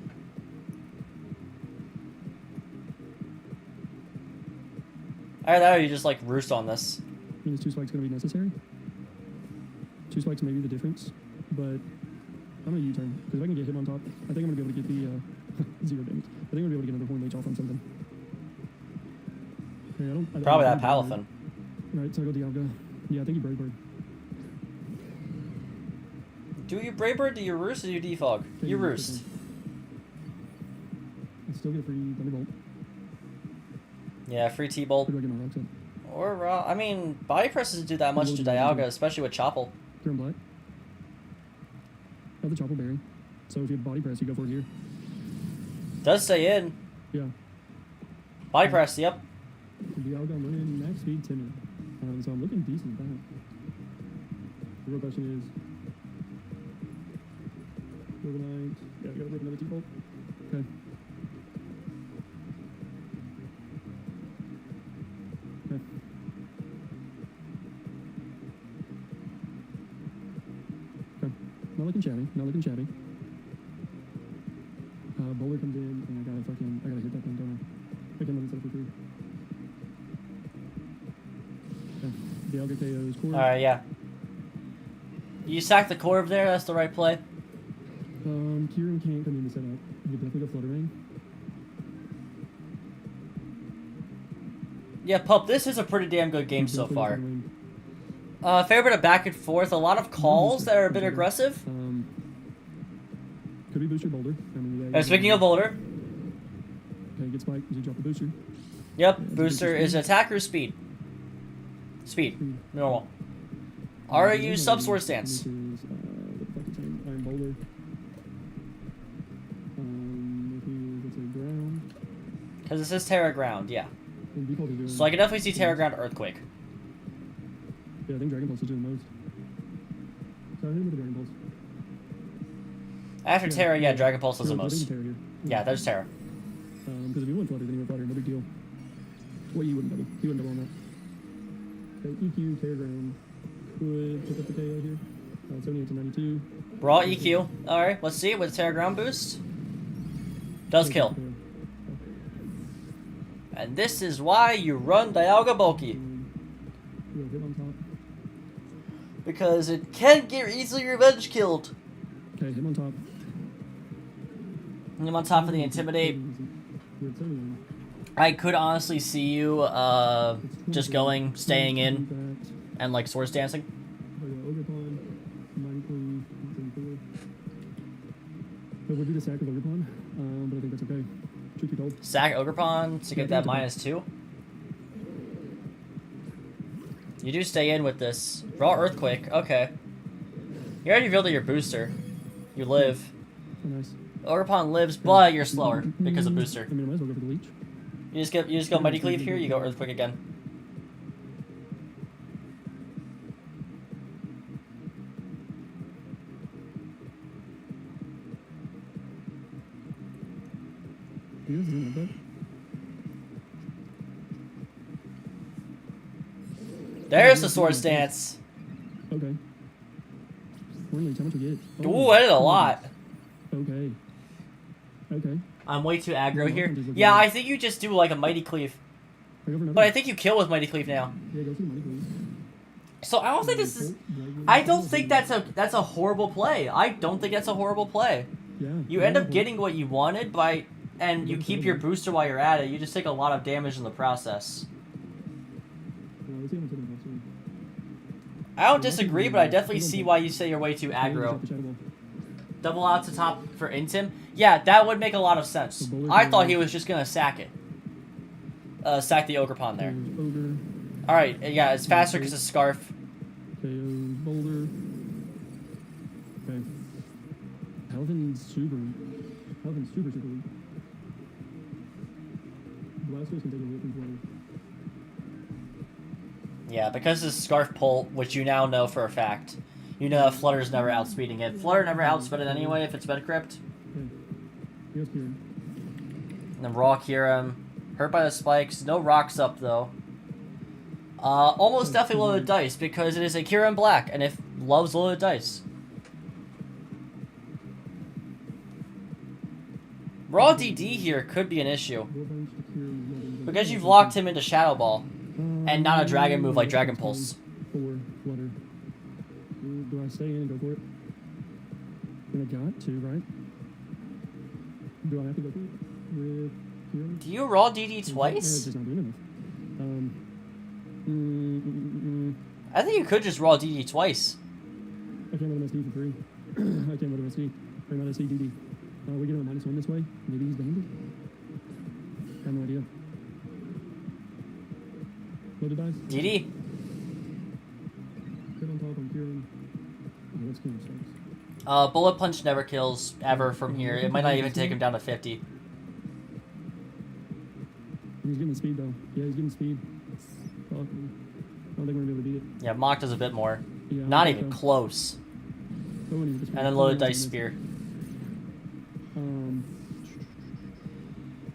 Either that, or you just like roost on this. I mean, is 2 spikes going to be necessary? 2 spikes may be the difference, but I'm going to U-turn, because if I can get him on top, I think I'm going to be able to get the 0 damage. I think I'm going to be able to get another Hornleech off on something. Okay, Probably that I don't- Palafin. Right, so I go Dialga. Yeah, I think you Brave Bird. Do you Brave Bird, do you roost, or do you defog? Okay, You you roost. I still get free Thunderbolt. Yeah, free T-Bolt. Where do I get my rocks at? Or, I mean, body presses do that much to Dialga, especially with Choppel. Turn black. I have the Chopple Berry. So if you have body press, you go for it here. Does stay in. Yeah. Body press, yep. Dialga, I'm running max speed timid. So I'm looking decent back. The real question is, Rivenite. Yeah, I gotta rip another T-Bolt. Okay. Okay. Okay. Not looking shabby. Not looking shabby. Bowler comes in, and I gotta hit that thing, don't I? I can let it set up for 3. Okay. Dialga KO's core. Alright, yeah. You sack the Corv there, that's the right play. Kieran can't come in to set up. You could definitely go Flutter Rain. Yeah, Pup, this is a pretty damn good game so far. Lane. Fair bit of back and forth, a lot of calls that are a bit aggressive. Could be booster boulder. I mean, And speaking of boulder, okay, get spike. You drop the booster. yep, booster is attack or speed? Speed, normal. Are you sub-sword stance? This is, what the fuck is it? Iron boulder. Let's say ground. Because it says Terra Ground, yeah. And default is doing. So I can definitely see Terra Ground Earthquake. Yeah, I think Dragon Pulse is doing most. So I hit him with the Dragon Pulse. After Yeah, Terra, yeah, yeah. Dragon Pulse does the I think most. Terra here. Yeah, there's Terra. Because if you went flutter, then you went flutter, no big deal. Well, you wouldn't double. You wouldn't double on that. Okay, EQ, Terra Ground. Could pick up the KO here. 78 to 92. Raw EQ. Alright, let's see it with Terra Ground boost. Does kill. And this is why you run Dialga Bulky. Yeah, hit on top. Because it can get easily revenge killed. Okay, hit on top. And I'm on top of the Intimidate. Yeah, it's only I could honestly see you just going, staying in, and like swords dancing. Ogre Pawn, Mighty Queen, 34. So we'll do the sack of Ogre Pawn, but I think that's okay. Truth be told. Sack Ogre Pawn to get that -2. You do stay in with this. Raw Earthquake, okay. You already revealed that you're booster. You live. Oh, nice. Ogre Pawn lives, but you're slower because of booster. I mean, I might as well go for the leech. You just go Mighty Cleave here, you go Earthquake again. You guys didn't have that? There's the sword stance. Okay. Hornleech, how much we get? Ooh, I did a lot. Okay. Okay. I'm way too aggro here. Hornleech is Yeah, looking I think you just do like a Mighty Cleave. I go for another. But I think you kill with Mighty Cleave now. Yeah, go for the money, please. So I don't think this is... I don't think that's a horrible play. I don't think that's a horrible play. Yeah. You end up getting what you wanted by... And you keep your booster while you're at it. You just take a lot of damage in the process. Let's see how much it is. I don't disagree, but I definitely see why you say you're way too aggro. Double out to top for Intim? Yeah, that would make a lot of sense. I thought he was just going to sack it. Sack the Ogre Pawn there. Ogre. Alright, yeah, it's faster because it's Scarf. KO Boulder. Okay. Helvin's super weak. Blastoise can take a whip and play. Yeah, because it's Scarf Pull, which you now know for a fact. You know that Flutter's never outspeeding it. Flutter never outsped it anyway if it's Bed Crypt. Okay. Here's Kieran. And then Raw Kieran. Hurt by the spikes. No rocks up though. Almost definitely loaded dice because it is a Kieran Black and it loves loaded dice. Raw DD here could be an issue. Because you've locked him into Shadow Ball. And not a dragon move like Dragon Pulse. 4 Flutter. Do I stay in and go for it? And I got to, right? Do I have to go for it? With Kieran? Do you Raw DD Yeah, it's twice? just not doing enough. I think you could just Raw DD twice. I can't let him SD for free. I can't let him SD. Or not SD, DD. We get him a -1 this way. Maybe he's banded. I have no idea. Loaded dice. DD. Hit on top on Kieran. Oh, that's Kieran sucks. Bullet Punch never kills ever from here. It might not even take him down to 50. He's getting speed though. Yeah, he's getting speed. Fuck me. I don't think we're gonna be able to beat it. Yeah, Mock does a bit more. Yeah, Not I even think so. close. Oh, and he's just And then loaded dice spear.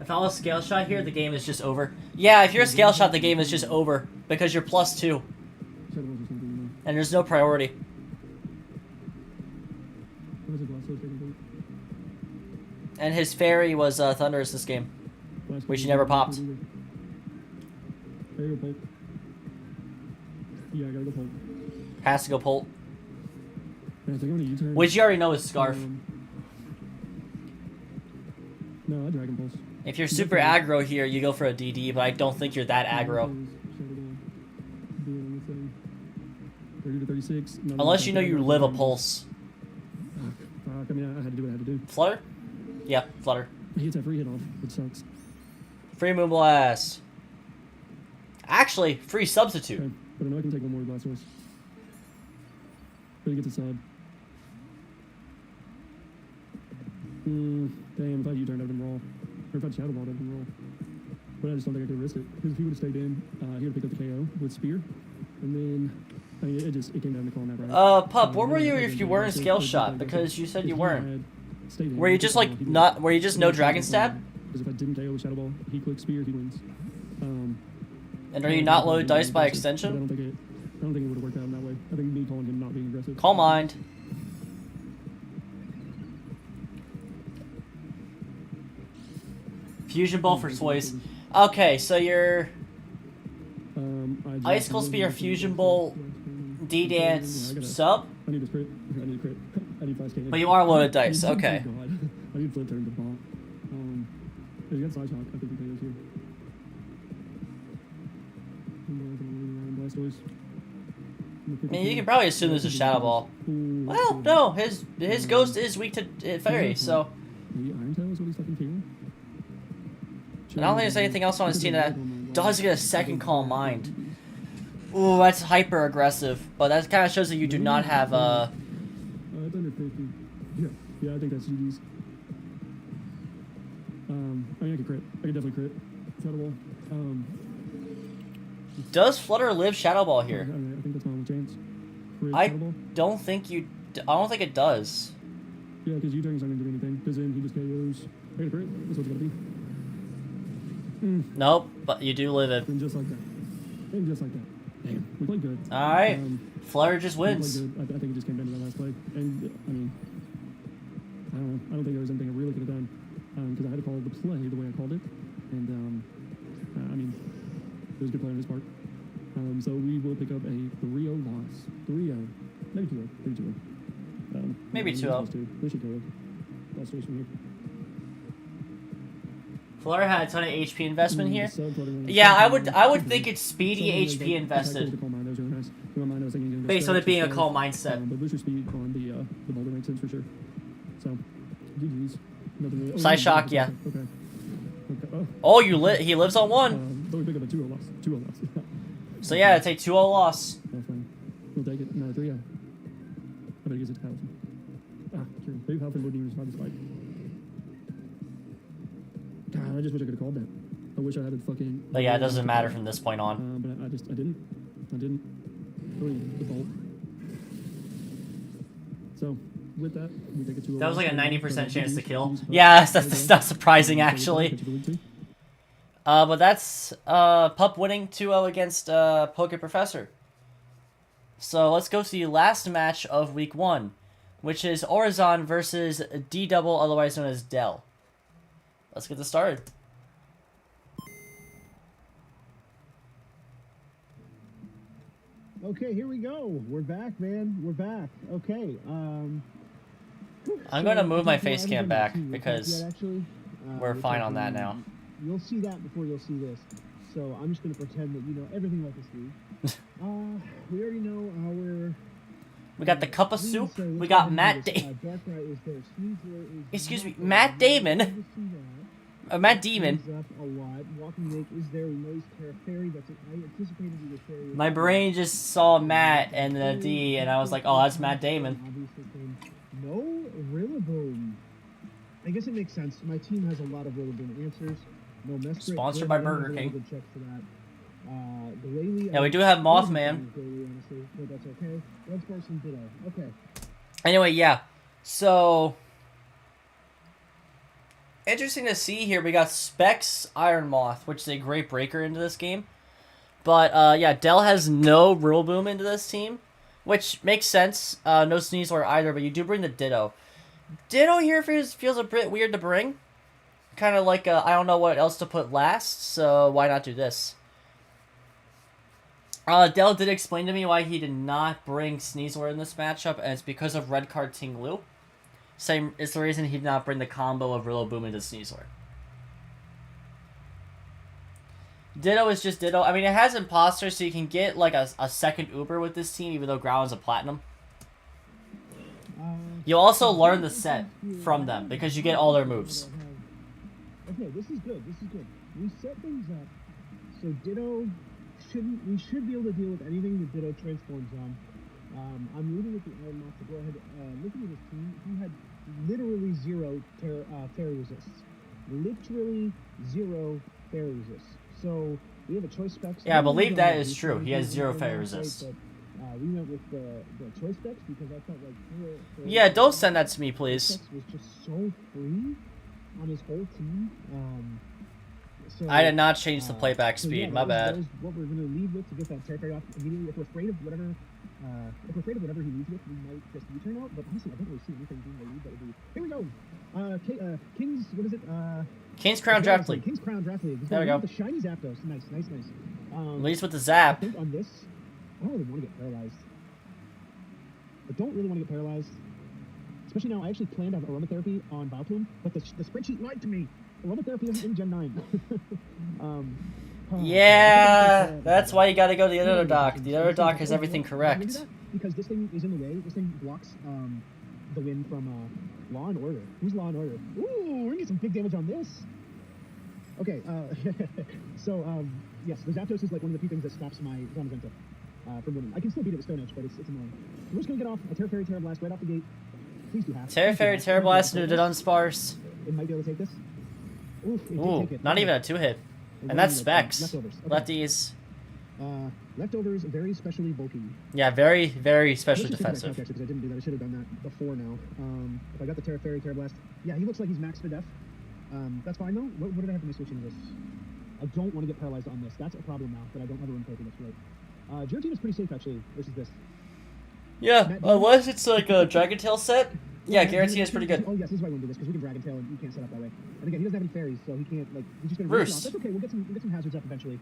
If I was scale shot here, the game is just over. Yeah, if you're a scale shot, the game is just over because you're +2 Shadow Ball's just not doing enough. and there's no priority. What was it, Blastoise taking And his fairy was Thunderous this game. point? Which he never popped. There you go, Pulp. Yeah, I gotta go Pulp. Has to go Pult, Yeah, I think I'm gonna U-turn. which you already know is Scarf. No, I Dragon Pulse. If you're super aggro here, you go for a DD, but I don't think you're that aggro. 30 to 36. No, Unless you know you live a pulse. Fuck, I mean, I had to do what I had to do. Flutter? Yeah, flutter. He gets that free hit off, which sucks. Free Moonblast. Actually, free substitute. Okay, but I know I can take one more Blastoise. But he gets a sub. Damn, if I U-turned, I'd have been raw. Or if I'd Shadow Balled, I'd have been raw. But I just don't think I could risk it. Because if he would have stayed in, he would have picked up the KO with Spear. And then, I mean, it came down to calling that right. Pup, where were you if you weren't Scale Shot? Because you said you weren't. Were you just like not? Were you just no Dragon Stab? Because if I didn't KO with Shadow Ball, he clicks Spear, he wins. And are you not loaded dice by But I extension? don't think it would have worked out in that way. I think me calling him not being aggressive. Calm Mind. Fusion Ball for toys. Okay, so your Icicle Spear, Fusion Bolt, D-Dance, sub? I need a crit. I need a crit. I need 5K. But you are loaded dice, okay. Oh God. I need flip turn to ball. If you got side shock, I think he KOs here. Blastoise. I mean, you can probably assume this is Shadow Ball. Well, no, his Ghost is weak to Fairy, so... Maybe Iron Tail is what he's fucking feeling? I don't think there's anything else on his team that does get a second Calm Mind. Ooh, that's hyper aggressive, but that kind of shows that you do not have It's under 50. Yeah, I think that's GG's. I mean, I could crit. I could definitely crit. Shadow Ball. Does Flutter live Shadow Ball here? I think that's my only chance. Crit I Shadow Ball. don't think you... I don't think it does. Yeah, because U-turns aren't going to do anything. Because then he just KOs. I got a crit. That's what it's going to be. Nope, but you do live it. And just like that. And just like that. Damn, we played good. Alright, Flutter just We wins. played good. I think it just came down to that last play. And, I mean, I don't know. I don't think there was anything I really could have done. Because I had to call the play the way I called it. And, I mean, it was a good play on his part. So we will pick up a 3-0 loss. 3-0. Maybe 2-0. Maybe 2-0. Maybe 2-0. We should go. Last race from here. Flutter had a ton of HP investment here. Yeah, I would think it's speedy HP invested. Based on it being a Calm Mind set. But booster speed on the boulder makes sense for sure. So, GG's. Nothing really. Side shock, yeah. Okay. Oh, he lives on one. But we pick up a 2-0 loss. 2-0 loss. So yeah, it's a 2-0 loss. That's fine. We'll take it. Another 3-0. I bet he gets it to Halfin. True. Maybe Halfin wouldn't even survive this fight. God, I just wish I could have called that. I wish I had a fucking... But yeah, it doesn't matter from this point on. But I didn't. The bolt. So, with that, we take a 2-0. That was like a 90% chance to kill. Yeah, that's not surprising actually. But that's Pup winning 2-0 against Poke Professor. So let's go to the last match of week 1, which is Orizon versus D-Double, otherwise known as Dell. Let's get this started. Okay, here we go. We're back, man. We're back. Okay. I'm going to move my face cam back because we're fine on that now. You'll see that before you'll see this. So I'm just going to pretend that you know everything about this league. We already know our... We got the cup of soup. We got Matt Excuse me, Matt Damon. Matt Demon. My brain just saw Matt and the D, and I was like, oh, that's Matt Damon. No Rillaboom. I guess it makes sense. My team has a lot of Rillaboom answers. No Mesprit. Sponsored by Burger King. Good check for that. Yeah, we do have Mothman. But that's okay. Red Sparks and Ditto. Okay. Anyway, yeah. So... interesting to see here. We got Specs Iron Moth, which is a great breaker into this game. But, yeah, Dell has no Rillaboom into this team, which makes sense. No Sneasler either, but you do bring the Ditto. Ditto here feels a bit weird to bring. Kind of like, I don't know what else to put last, so why not do this? Dell did explain to me why he did not bring Sneasler in this matchup, and it's because of Red Card Ting Lu. Same. It's the reason he did not bring the combo of Rillaboom into Sneasler. Ditto is just Ditto. I mean, it has Imposter, so you can get like a second Uber with this team, even though Groudon's a Platinum. You'll also learn the set from them because you get all their moves. Okay, this is good. This is good. We set things up so Ditto shouldn't. We should be able to deal with anything that Ditto transforms on. I'm reading with the Iron Moth to go ahead. Looking at his team, he had literally zero fairy resists. Literally zero fairy resists. So we have a choice specs. Yeah, I believe that is true. He has zero fairy resists. We went with the choice specs because I felt like yeah, don't send that to me, please. was just so free on his whole team. So, I did not change the playback so speed. yeah, My bad. That was what we're going to lead with to get that Terra off immediately. If we're afraid of whatever, he leads with, we might just U-turn out. But honestly, I don't really see anything being the lead that would be. Here we go. King's, what is it? King's Crown Draft League. King's Crown Draft League. There we go. The shiny Zapdos. Nice. Leads with the I Zap. think on this, I don't really want to get paralyzed. I don't really want to get paralyzed. Especially now, I actually planned to have aromatherapy on Bioplume, but the spreadsheet lied to me. Aromatherapy isn't in Gen 9. Yeah, that's why you gotta go to the other dock. The other dock has everything correct. Because this thing is in the way. This thing blocks the win from Law and Order. Who's Law and Order? Ooh, we're gonna get some big damage on this. Okay, so yes, the Zapdos is like one of the few things that stops my Zamazenta from winning. I can still beat it with Stone Edge, but it's annoying. We're just gonna get off a Terra Fairy Terra Blast right off the gate. Please do half. Terra Fairy, Terra Blast into the Dunsparce. It might be able to take this. Oof, it did Ooh, take it. not even a 2-hit. And that's Specs. Leftovers. Okay. Lefties. Leftovers, very specially bulky. Yeah, very, very specially Let's just take that defensive. couch, actually, because I didn't do that. I should have done that before now. If I got the Terra Fairy, Terra Blast. Yeah, he looks like he's max for def. That's fine though. What did I have to be switching this? I don't want to get paralyzed on this. That's a problem now that I don't have a room taking this right. Giratina is pretty safe actually versus this. Yeah, unless it's like a Dragon Tail set. Yeah, Giratina is pretty good. Oh yes, this is why I want to do this because we can Dragon Tail and you can't set up that way. And again, he doesn't have any fairies, so he can't like. He's just gonna Roost. Off. That's okay. We'll get some hazards up eventually.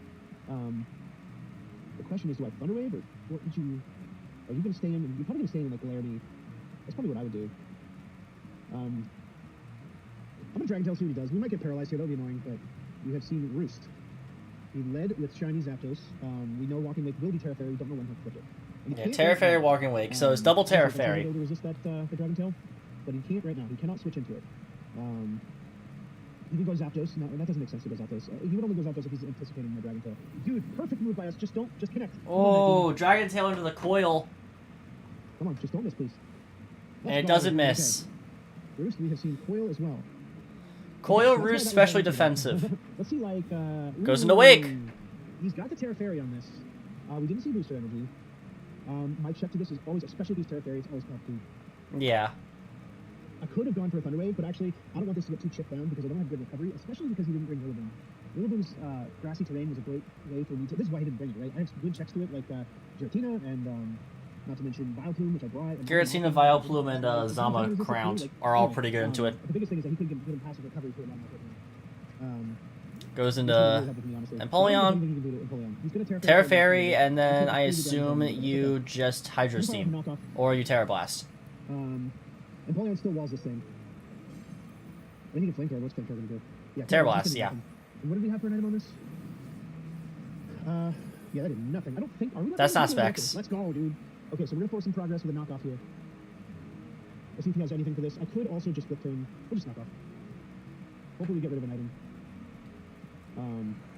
The question is, do I Thunder Wave or what would you? Are you gonna stay in? You're probably gonna stay in like Galarity. That's probably what I would do. I'm gonna Dragon Tail, see what he does. We might get paralyzed here. That'll be annoying, but we have seen Roost. He led with Shiny Zapdos. We know Walking Lake will be Terra Fairy. We don't know when he'll flip it. And he Yeah, can't Terra right Fairy, now. Walking Wake. So it's double Terra He's gonna be Fairy. able to resist that the Dragon Tail, but he can't right now. He cannot switch into it. He can go Zapdos. No, that doesn't make sense to go Zapdos. He would only go Zapdos if he's anticipating my Dragon Tail. Dude, perfect move by us. Just connect. Oh, Dragon Tail into the coil. Come on, just don't miss, please. And it doesn't miss. Okay. Roost, we have seen Coil as well. Coil Let's try Roost, that specially with defensive. Let's see, like... Goes into Wake. He's got the Terra Fairy on this. We didn't see Booster Energy. My check to this is always, especially these Terra Fairies, always top 2. Yeah. I could have gone for a Thunder Wave, but actually, I don't want this to get too chipped down because I don't have good recovery, especially because he didn't bring Rillaboom. Rillaboom's grassy terrain was a great way for me to... This is why he didn't bring it, right? I have some good checks to it, like Giratina and... not to mention Vileplume, which I brought. Giratina, Vileplume, and Zama Crowned are all pretty good into it. The biggest thing is that he could get him passive recovery to it. Goes into Empoleon, Terra Fairy, and then I assume you just Hydro Steam. Or you Terra Blast. Empoleon still walls this thing. I need a Flamethrower. What's Flamethrower going to do? Yeah, Terra Blast, yeah. And what did we have for an item on this? Yeah, that did nothing. I don't think... Are we That's not Specs. Let's go, dude. Okay, so we're going to force some progress with a knockoff here. Let's see if he has anything for this. I could also just flip turn. We'll just knock off. Hopefully we get rid of an item.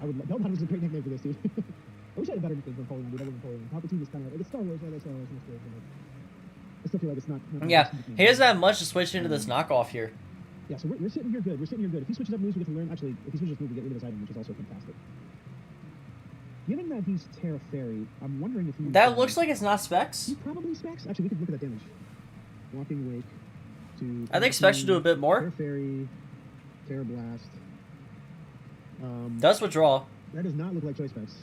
I would... Bellbottom is a great nickname for this, dude. I wish I had a better nickname for Napoleon, dude. I love Napoleon. Palpatine is kind of... Like, it's Star Wars, right? Star Wars. I still feel like it's not Yeah, he doesn't have much to switch into this knockoff here. Yeah, so we're sitting here good. We're sitting here good. If he switches up moves, we get to learn... Actually, if he switches up moves, we get rid of this item, which is also fantastic. Given that he's Terra Fairy, I'm wondering if he... That looks like it's not Specs. He's probably Specs. Actually, we could look at that damage. Walking Wake to... I think Specs should do a bit more. Terra Fairy, Terra Blast. Does withdraw. That does not look like Choice Specs.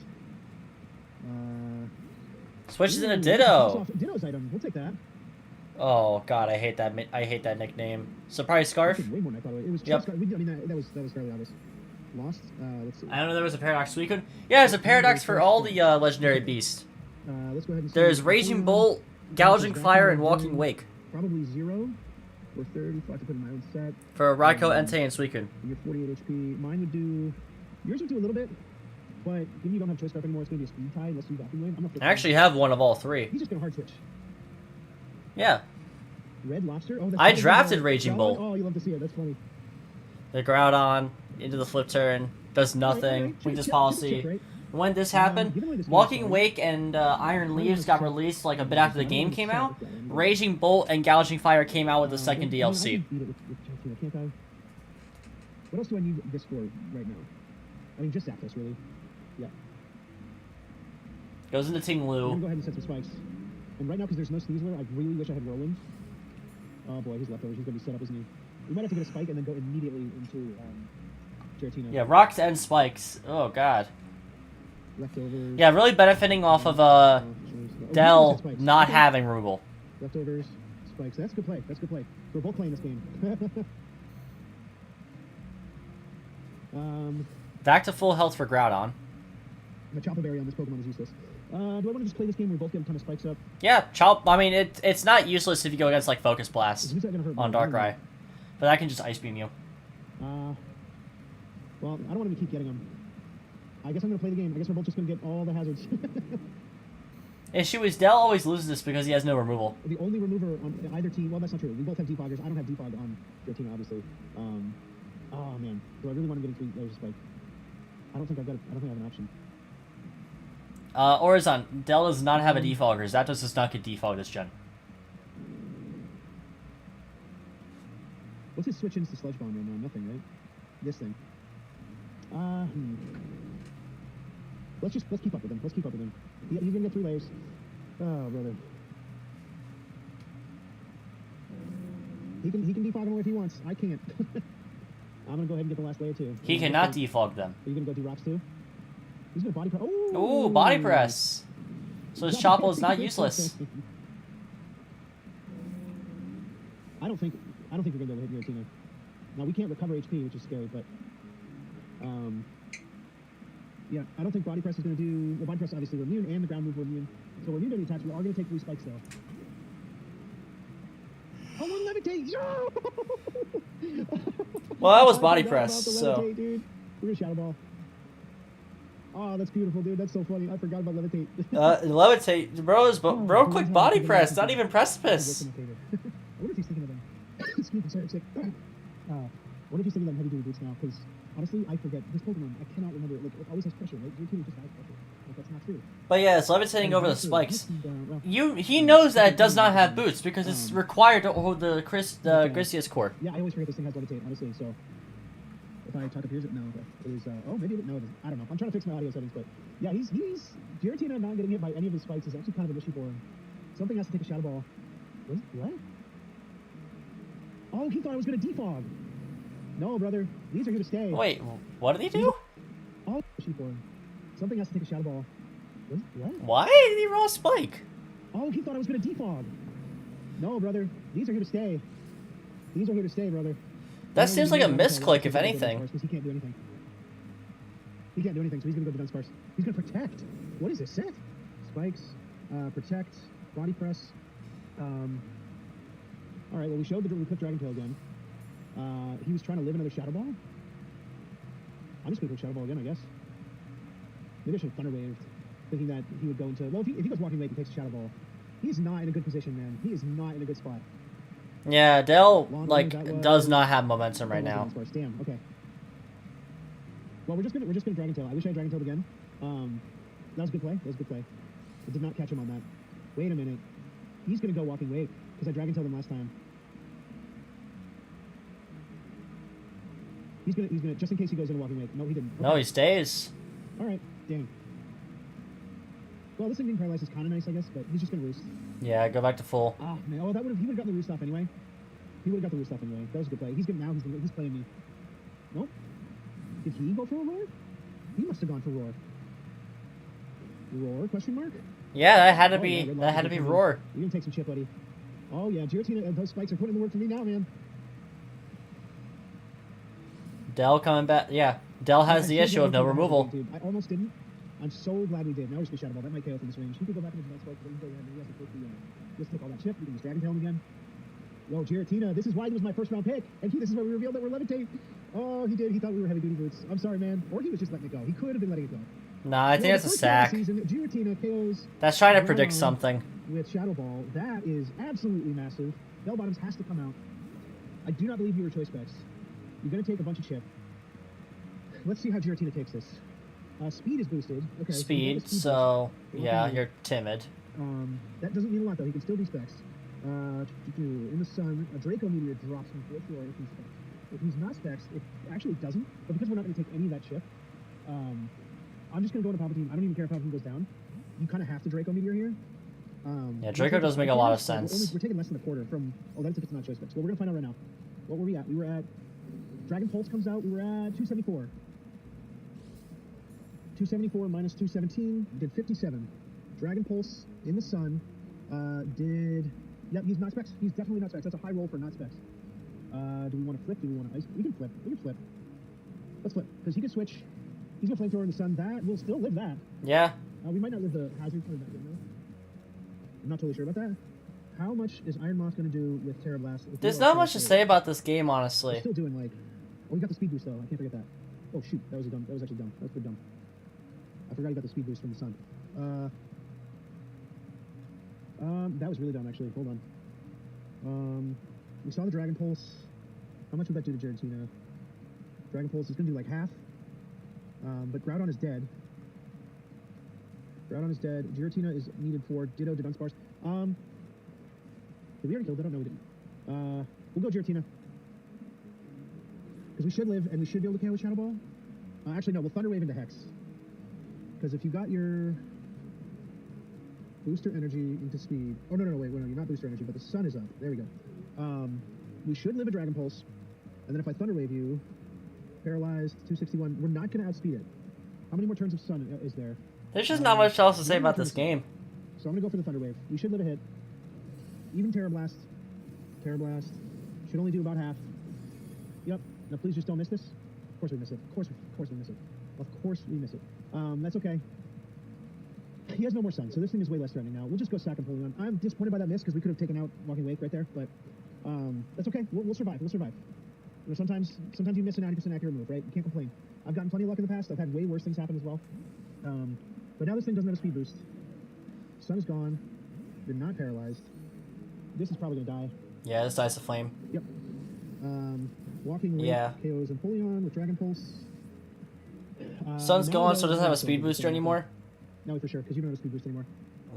Switches into Ooh, Ditto. Ditto's item. We'll take that. Oh god, I hate that. I hate that nickname. Surprise Scarf. Way more than I thought it was. Yep. Scarf. I mean, that was fairly obvious. Lost. Let's see. I don't know there was a Paradox Suicune. Yeah, there's a Paradox for all the legendary beasts. Let's go ahead and see. There's Raging Bolt, Gouging Fire, and Walking Wake. Probably 0. Or third, if I have to put in my own set. For Raiko, Entei, and Suicune. And you're 48 HP. Mine would do... Yours would do a little bit, but given you don't have choice scarf anymore, it's going to be a speed tie unless you vacuum wave. I'm not I actually have one of all three. He's just going to hard switch. Yeah. Red Lobster? Oh, that's I funny. drafted Raging Bolt. Oh, you love to see it. That's funny. The Groudon into the flip turn. Does nothing. Weakness policy. When this happened, Walking Wake and Iron Leaves got released like a bit after the game came out. Raging Bolt and Gouging Fire came out with the second DLC. What else do I need this for right now? I mean, just Zapdos, really. Yeah. Goes into Ting I'm Lu. gonna go ahead and set some spikes. And right now, because there's no Sneasler, I really wish I had Roland. Oh boy, he's leftovers. He's gonna be set up, isn't he? We might have to get a spike and then go immediately into Giratina. Yeah, rocks and spikes. Oh god. Leftovers. Yeah, really benefiting off of Dell not having Rugal. Leftovers, spikes. That's a good play. That's a good play. We're both playing this game. Back to full health for Groudon. The Choppa Berry on this Pokemon is useless. Do I want to just play this game where we both get a ton of spikes up? Yeah, Chop. I mean, it's not useless if you go against like Focus Blast Who's that gonna hurt? on Darkrai, but that can just Ice Beam you. Well, I don't want to keep getting them. I guess I'm gonna play the game. I guess we're both just gonna get all the hazards. Issue is Dell always loses this because he has no removal. The only remover on either team. Well, that's not true. We both have defoggers. I don't have defog on your team, obviously. Oh man, do I really want to get into layers of spike? I don't think I have an option. Orizon, Dell does not have a defogger. Zapdos does not get defog this gen. What's his switch into Sludge Bomb right now? Nothing, right? This thing. Let's keep up with him. Let's keep up with him. He's gonna get 3 layers. Oh, brother. He can defog him if he wants. I can't. I'm gonna go ahead and get the last layer too. He cannot defog them. Are you gonna go do rocks too? He's gonna body press. Ooh, body press. So his Chopple is not useless. I don't think we're gonna be able to hit Giratina. Now we can't recover HP, which is scary, but yeah, I don't think body press is gonna do. Well, body press obviously we're immune, and the ground move we're immune, so we're immune to any attacks. We are gonna take 3 spikes though. Oh, one levitate! Well, that was body I forgot press, about the so. levitate, dude. We're gonna Shadow Ball. Oh, that's beautiful, dude. That's so funny. I forgot about levitate. Levitate, bro, quick body press, not even precipice. I wonder if he's thinking of them. Excuse me, sorry, I'm sick. What if he's thinking of them heavy duty boots now? Because honestly, I forget. This Pokemon, I cannot remember it. Like, it always has pressure, right? Giratina just has pressure. Like, that's not true. But yeah, it's levitating over the spikes. He knows that it does not have boots because it's required to hold the Grisius core. Yeah, I always forget this thing has levitate, honestly, so. If I talk up here, is it? No, okay. It is, oh, maybe, no, it isn't. I don't know. I'm trying to fix my audio settings, but yeah, he's Giratina not getting hit by any of his spikes is actually kind of an issue for him. Something has to take a Shadow Ball. What? Oh, he thought I was going to defog. No, brother. These are here to stay. Wait, what did he do? Oh, issue for him. Something has to take a Shadow Ball. What? Why did he roll a spike? Oh, he thought I was going to defog. No, brother. These are here to stay. These are here to stay, brother. That seems like a misclick, if anything. He can't do anything. He can't do anything, so he's going to go defense first. He's going to protect. What is this set? Spikes, protect, body press. All right, well, we showed we clicked Dragon Tail again. He was trying to live another Shadow Ball. I'm just going to go Shadow Ball again, I guess. Maybe I should have Thunder Waved, thinking that he would go into... Well, if he goes Walking Wake and takes a Shadow Ball, he's not in a good position, man. He is not in a good spot. Yeah, Dell, does not have momentum right now. Damn, okay. Well, we're just gonna Dragon Tail. I wish I had Dragon Tail again. That was a good play. That was a good play. I did not catch him on that. Wait a minute. He's gonna go Walking Wake, because I Dragon Tailed him last time. He's gonna, just in case he goes into Walking Wake. No, he didn't. Okay. No, he stays. Alright, dang. Well, this thing being paralyzed is kind of nice, I guess, but he's just gonna roost. Yeah, go back to full. Ah, man. Oh, he would have gotten the roost off anyway. He would have got the roost off anyway. That was a good play. He's playing me. Nope. Did he go for a roar? He must have gone for roar. Roar? Question mark? Yeah, that had to be yeah, roar. You're gonna take some chip, buddy. Oh yeah, Giratina, those spikes are putting in the work for me now, man. Dell coming back. Yeah, Dell has the issue of no removal. Dude, I almost didn't. I'm so glad we did. Now we're just gonna Shadow Ball. That might KO from this range. He could go back into the spike, but he has to take all that chip. We can just Dragon Tail him again. Yo, Giratina, this is why he was my first round pick. And this is where we revealed that we're levitate. Oh, he did. He thought we were heavy duty boots. I'm sorry, man. Or he was just letting it go. He could have been letting it go. Nah, I think that's a sack. Giratina KOs That's trying to predict something. with Shadow Ball. That is absolutely massive. Bell Bottoms has to come out. I do not believe you were choice specs. You're going to take a bunch of chip. Let's see how Giratina takes this. Speed is boosted. Okay. Speed, So, so yeah, you're timid. that doesn't mean a lot though. He can still do specs. In the sun, a Draco Meteor drops him for sure if he's specs. If he's not specs, it actually doesn't. But because we're not going to take any of that chip, I'm just going to go into Palpatine. I don't even care if Palpatine goes down. You kind of have to Draco Meteor here. Yeah, Draco does make a lot of sense. We're taking less than a quarter from. Oh, that's if it's not choice specs. Well, we're going to find out right now. What were we at? We were at. Dragon Pulse comes out. We were at 274. 274 minus 217 did 57. Dragon Pulse in the sun did. Yep, he's not specs. He's definitely not specs. That's a high roll for not specs. Do we want to flip? Do we want to ice? We can flip. We can flip. Let's flip because he can switch. He's gonna flamethrower in the sun. That we'll still live that. Yeah. We might not live the hazard for that. I'm not totally sure about that. How much is Iron Moth gonna do with Terra Blast? There's not much to say about this game, We're honestly. still doing like. Oh, he got the speed boost though. I can't forget that. Oh shoot, that was actually dumb. That was pretty dumb. I forgot he got the speed boost from the sun. That was really dumb actually. Hold on. We saw the Dragon Pulse. How much would that do to Giratina? Dragon Pulse is gonna do like half. But Groudon is dead. Groudon is dead. Giratina is needed for Ditto to Dunsparce. Did we already kill Ditto? No, we didn't. We'll go Giratina. Because we should live, and we should be able to KO with Shadow Ball. Actually, no, we'll Thunder Wave into Hex. Because if you got your booster energy into speed... Oh, no, wait, you're not booster energy, but the sun is up. There we go. We should live a Dragon Pulse. And then if I Thunder Wave you, paralyzed, 261, we're not going to outspeed it. How many more turns of sun is there? There's just not much else to say about this game. So I'm going to go for the Thunder Wave. We should live a hit. Even Terra Blast. Terra Blast. Should only do about half. Yep. Now please just don't miss this. Of course we miss it. Of course we miss it. Of course we miss it. That's okay. He has no more sun, so this thing is way less threatening now. We'll just go sack Empoleon. I'm disappointed by that miss because we could have taken out Walking Wake right there, but that's okay. We'll survive. We'll survive. You know, sometimes you miss an 90% accurate move, right? You can't complain. I've gotten plenty of luck in the past. I've had way worse things happen as well. But now this thing doesn't have a speed boost. Sun is gone. They're not paralyzed. This is probably gonna die. Yeah, this dies to flame. Yep. Walking Wake KOs Empoleon with Dragon Pulse. Sun's gone, so it doesn't have a speed booster anymore. No, for sure, because you don't have a speed boost anymore.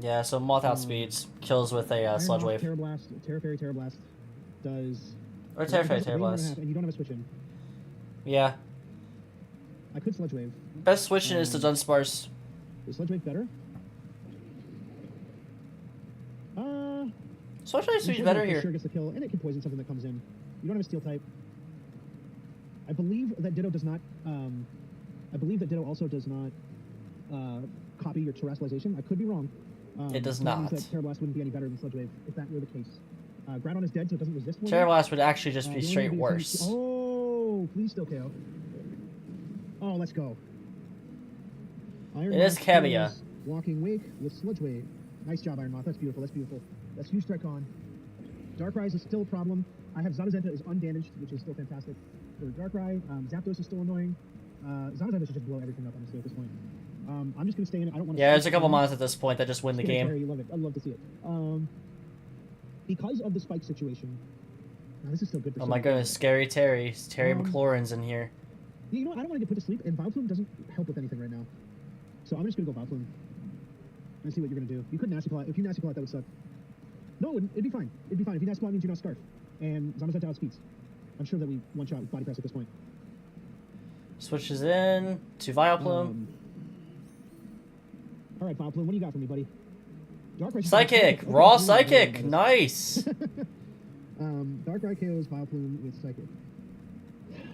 Yeah, so Moth outspeeds, kills with a Sludge Wave. Terra Blast, Terra Fairy, Terra Blast does. Or Terra Fairy, Terra Blast. And you don't have a switch in. Yeah. I could Sludge Wave. Best switch in is to Dunsparce. Is Sludge Wave better? Sludge Wave is better here. Sure gets the kill, and it can poison something that comes in. You don't have a Steel type. I believe that Ditto does not. I believe that Ditto also does not copy your terrestrialization. I could be wrong. It does that not. means that Terra Blast wouldn't be any better than Sludge Wave if that were the case. Groudon is dead, so it doesn't resist one. Terra Blast would actually just be straight worse. Oh, please still KO. Oh, let's go. Iron It is Kevia. Walking Wake with Sludge Wave. Nice job, Iron Moth. That's beautiful. That's beautiful. That's huge strike on. Darkrai is still a problem. I have Zamazenta is undamaged, which is still fantastic for Darkrai. Zapdos is still annoying. Zamazenta should just blow everything up, honestly, at this point. I'm just going to stay in it. I don't want to... Yeah, there's a couple mods at this point that just win the game. You love it. I'd love to see it. Because of the spike situation... Now, this is still good for Oh my goodness, scary Terry. Terry McLaurin's in here. You know, I don't want to get put to sleep, and Vileplume doesn't help with anything right now. So I'm just going to go Vileplume. And see what you're going to do. You could Nasty Claw. If you Nasty Claw, that would suck. No, it wouldn't. It'd be fine. It'd be fine. If you Nasty Claw, it means you not Scarf. And Zamazenta outspeeds. I'm sure that we one-shot with Body Press at this point. Switches in to Vileplume. All right, Vileplume, what do you got for me, buddy? Darkrai Psychic! Okay, Raw Psychic! Nice! Darkrai KOs Vileplume with Psychic.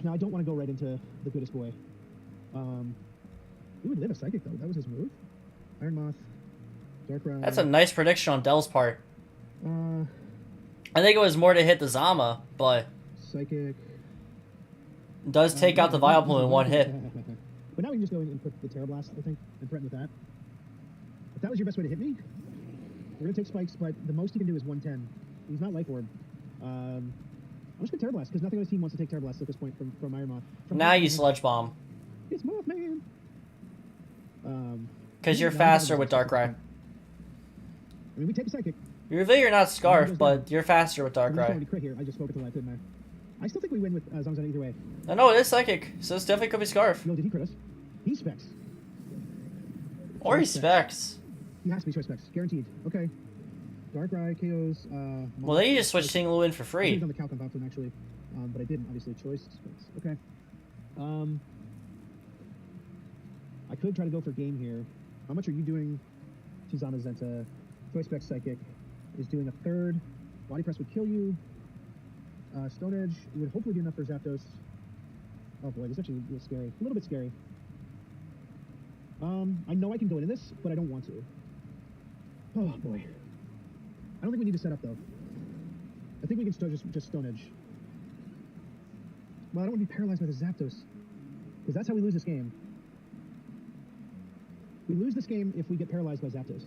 Now, I don't want to go right into the goodest boy. He would live a Psychic, though. That was his move. Iron Moth. Darkrai. That's a nice prediction on Dell's part. I think it was more to hit the Zama, but Psychic. does take out the Vileplume in one hit. But now we can just go in and put the Terra Blast, I think, and threaten with that. If that was your best way to hit me, we're going to take spikes, but the most you can do is 110. He's not Life Orb. I'm just gonna Terror Blast because nothing on his team wants to take Terror Blast at this point from Iron Moth. Now you Sludge Bomb. It's Mothman. Because you're yeah, faster with Darkrai. I mean, we take a Psychic. You reveal you're not Scarf, but you're faster with I just Darkrai. already crit here. I just focused on life, didn't I? I still think we win with Zamazenta either way. No, it is Psychic, so this definitely could be Scarf. No, did he crit us? He specs. Or he Specs. He has to be choice specs. Guaranteed. Okay. Darkrai, KOs, Well, then you just switch Tinglu in for I free. was on the calc on Bouncing, actually. But I didn't, obviously. Choice specs. Okay. I could try to go for game here. How much are you doing to Zamazenta? Choice specs Psychic is doing a third. Body Press would kill you. Stone Edge would hopefully be enough for Zapdos. Oh boy, this is actually a little scary. A little bit scary. I know I can go into this, but I don't want to. Oh boy. I don't think we need to set up though. I think we can still just Stone Edge. Well, I don't want to be paralyzed by the Zapdos. Because that's how we lose this game. We lose this game if we get paralyzed by Zapdos.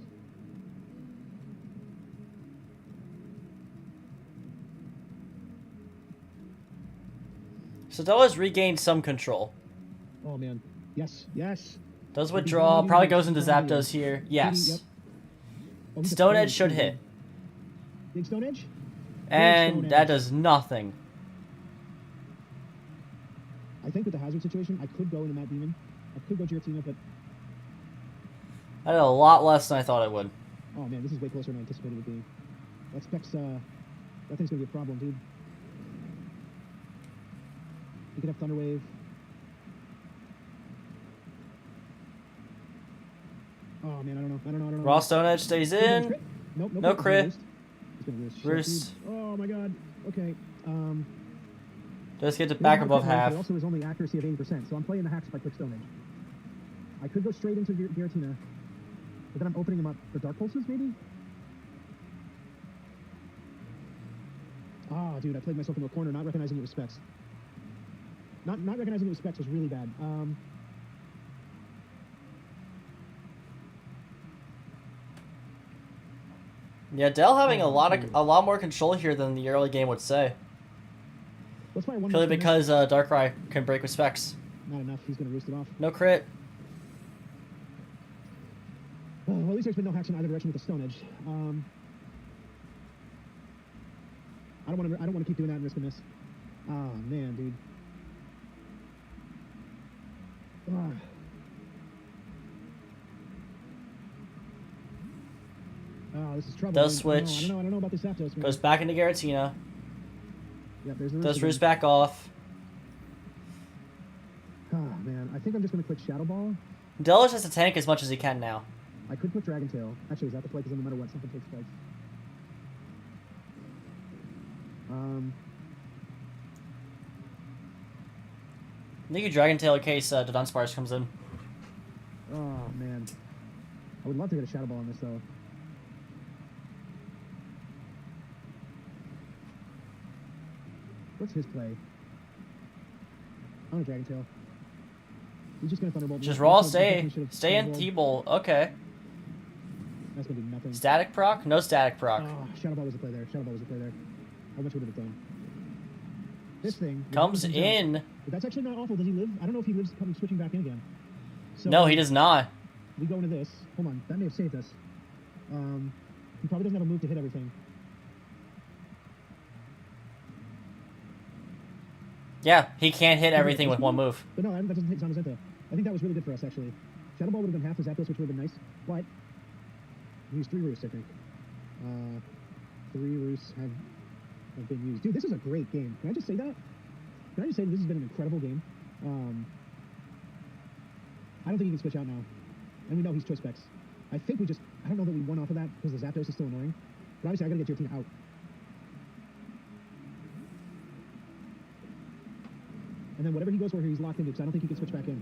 So Del has regained some control. Oh man. Yes, yes. Does withdraw, probably goes into Zapdos here. Yes. Yep. Oh, he's a Stone Stone Edge should hit. Big Stone Edge? And Stone that Edge. does nothing. I think with the hazard situation, I could go into Matt Demon. I could go Giratina, but I did a lot less than I thought it would. oh man, this is way closer than I anticipated it being. That specs, that thing's gonna be a problem, dude. You could have Thunder Wave. Oh man, I don't know. Raw Stone Edge stays in. Nope, No crit. He's gonna roost. Roost. Oh my god. Okay. Just get to he back doesn't have above crit rate, half. but also his only accuracy of 80%, so I'm playing the hacks if I click Stone Edge. I could go straight into Giratina, but then I'm opening him up for Dark Pulses, maybe? Ah, dude, I played myself into a corner, not recognizing it was specs. Not recognizing it was specs was really bad. Yeah, Del having a lot more control here than the early game would say. What's my one? Purely because Darkrai can break with Specs. Not enough. He's gonna roost it off. No crit. Well, at least there's been no hacks in either direction with the Stone Edge. I don't want to keep doing that and risk a miss. Oh man, dude. Ah. Oh, this is trouble. Does switch. I don't know about this Zapdos, man. Goes back into Giratina. Yeah, there's the Does again. Roost back off. Oh man, I think I'm just gonna click Shadow Ball. Del just has to tank as much as he can now. I could put Dragon Tail. Actually, is that the play? Because no matter what, something takes place. I think you Dragon Tail in case Dunsparce comes in. Oh man, I would love to get a Shadow Ball on this though. What's his play? I want a Dragon Tail. He's just gonna Thunderbolt. Just me. raw I stay. definitely should've Stay in Thunderbolted. T-Bolt. Okay. That's gonna do nothing. Static proc? No static proc. Oh, Shadow Ball was a play there. Shadow Ball was a play there. How much would it have done? This thing Comes in. But that's actually not awful. Does he live? I don't know if he lives coming switching back in again. So No, he does not. we go into this. Hold on, that may have saved us. He probably doesn't have a move to hit everything. Yeah, he can't hit everything with one move. But no, that doesn't hit Zamazenta. I think that was really good for us, actually. Shadow Ball would have been half his Zapdos, which would have been nice. But he used 3 Roosts, I think. 3 Roosts have been used. Dude, this is a great game. Can I just say that? Can I just say that this has been an incredible game? I don't think he can switch out now. And we know he's choice specs. I think we just... I don't know that we won off of that because the Zapdos is still annoying. But obviously, I gotta get Giratina out. And then whatever he goes for here, he's locked into because I don't think he can switch back in.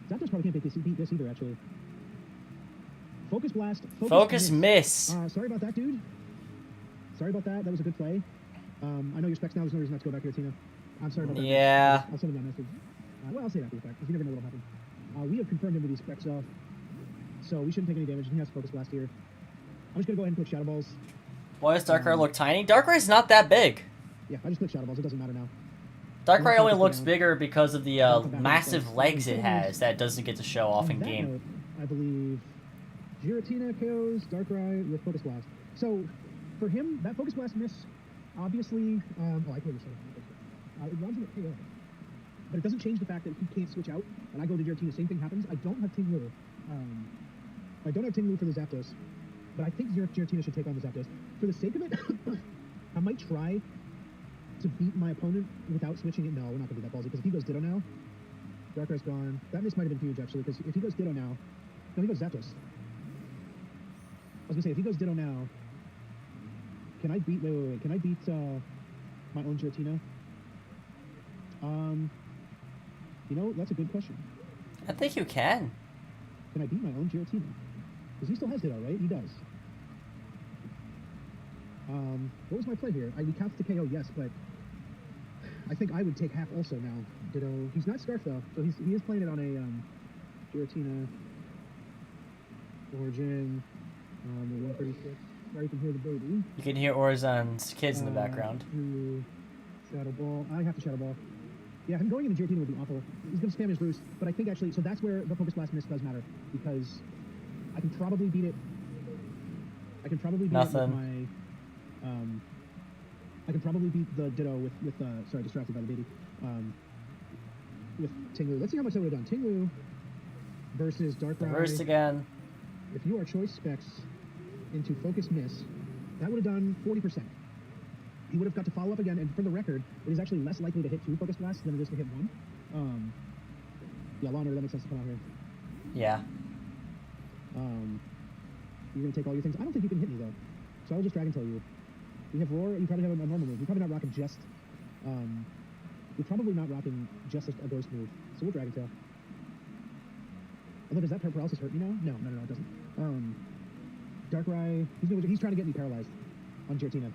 Zapdos probably can't beat this either, actually. Focus Blast. Focus miss. Sorry about that, dude. Sorry about that. That was a good play. I know your specs now. There's no reason not to go back to Giratina. I'm sorry about that. Yeah. I'll send him that message. Well, I'll say that to the fact, because you never know what'll happen. We have confirmed him with these specs off, so we shouldn't take any damage, and he has Focus Blast here. I'm just going to go ahead and click Shadow Balls. Why does Darkrai look tiny? Darkrai's not that big. Yeah, I just clicked Shadow Balls. It doesn't matter now. Darkrai Yeah, only it's looks down. bigger because of the Come back massive and legs stuff. it has that doesn't get to show off On in that game. note, I believe Giratina KOs Darkrai with Focus Blast. So, for him, that Focus Blast miss, obviously, I can't it runs him at KO. But it doesn't change the fact that he can't switch out, and I go to Giratina, same thing happens. I don't have Ting Lu. I don't have Ting Lu for the Zapdos, but I think Giratina should take on the Zapdos. For the sake of it, I might try to beat my opponent without switching it. No, we're not going to do that, Ballsy, because if he goes Ditto now, Darkrai's gone. That miss might have been huge, actually, because if he goes Ditto now... No, he goes Zapdos. I was going to say, if he goes Ditto now, can I beat... Wait. Can I beat my own Giratina? You know, that's a good question. I think you can. Can I beat my own Giratina? Because he still has Ditto, right? He does. What was my play here? We count to KO, yes, but I think I would take half also now. Ditto. He's not Scarf though, so he is playing it on a Giratina Origin. The 136. Now you can hear the baby. You can hear Orzon's kids in the background. Shadow Ball. I have to Shadow Ball. Yeah, him going into Giratina would be awful. He's going to spam his Roost, but I think actually, so that's where the Focus Blast miss does matter, because I can probably beat it. I can probably beat it with my... I can probably beat the Ditto with sorry, distracted by the baby. With Ting Lu. Let's see how much that would have done. Ting Lu versus Darkrai. Reverse again. If you are choice specs into Focus Miss, that would have done 40%. He would have got to follow up again, and for the record, it is actually less likely to hit 2 Focus Blasts than it is to hit 1. Yeah, Lawnmower, that makes sense to come out here. Yeah. You're going to take all your things. I don't think you can hit me, though. So I'll just Dragon Tail you. You have Roar, you probably have a normal move. You're probably not rocking just... you're probably not rocking just a Ghost move. So we'll Dragon Tail. Although, does that paralysis hurt me now? No, it doesn't. Darkrai, he's trying to get me paralyzed on Giratina.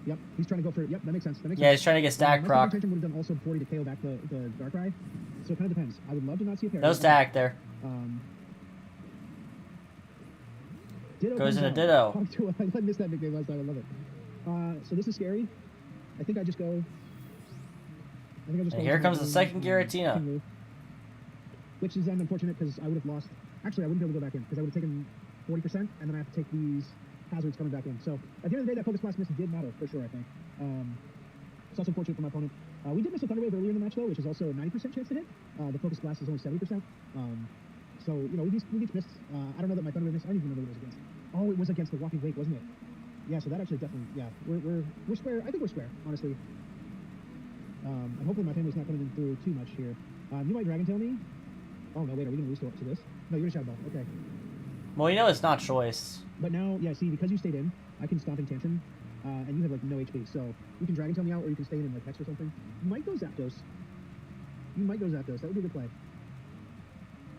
Yep, he's trying to go for it. Yep, that makes sense. Yeah, he's trying to get stack proc. Would have done also 40 to KO back the Darkrai. So it kind of depends. I would love to not see a pair. No stack there. Ditto goes into out. Ditto. I missed that nickname last time. I love it. So this is scary. I think I just go... And here comes the second Giratina. Which is then unfortunate because I would have lost... Actually, I wouldn't be able to go back in because I would have taken 40% and then I have to take these hazards coming back in. So at the end of the day, that Focus Blast miss did matter for sure, I think. It's also unfortunate for my opponent. We did miss a Thunder Wave earlier in the match though, which is also a 90% chance to hit. The Focus Blast is only 70%. So, you know, we each missed. I don't know that my Thunder Wave missed. I don't even know what it was against. Oh, it was against the Walking Wake, wasn't it? Yeah, so that actually definitely, yeah. We're square. I think we're square, honestly. And hopefully my family's not coming in through too much here. You might Dragon Tail me. Oh, no, wait, are we going to restore to this? No, you're going to Shadow Ball. Okay. Well, you know it's not choice. But now, yeah, see, because you stayed in, I can Stomping Tantrum, and you have, like, no HP. So you can Dragon Tail me out, or you can stay in, like, Hex or something. You might go Zapdos. That would be a good play.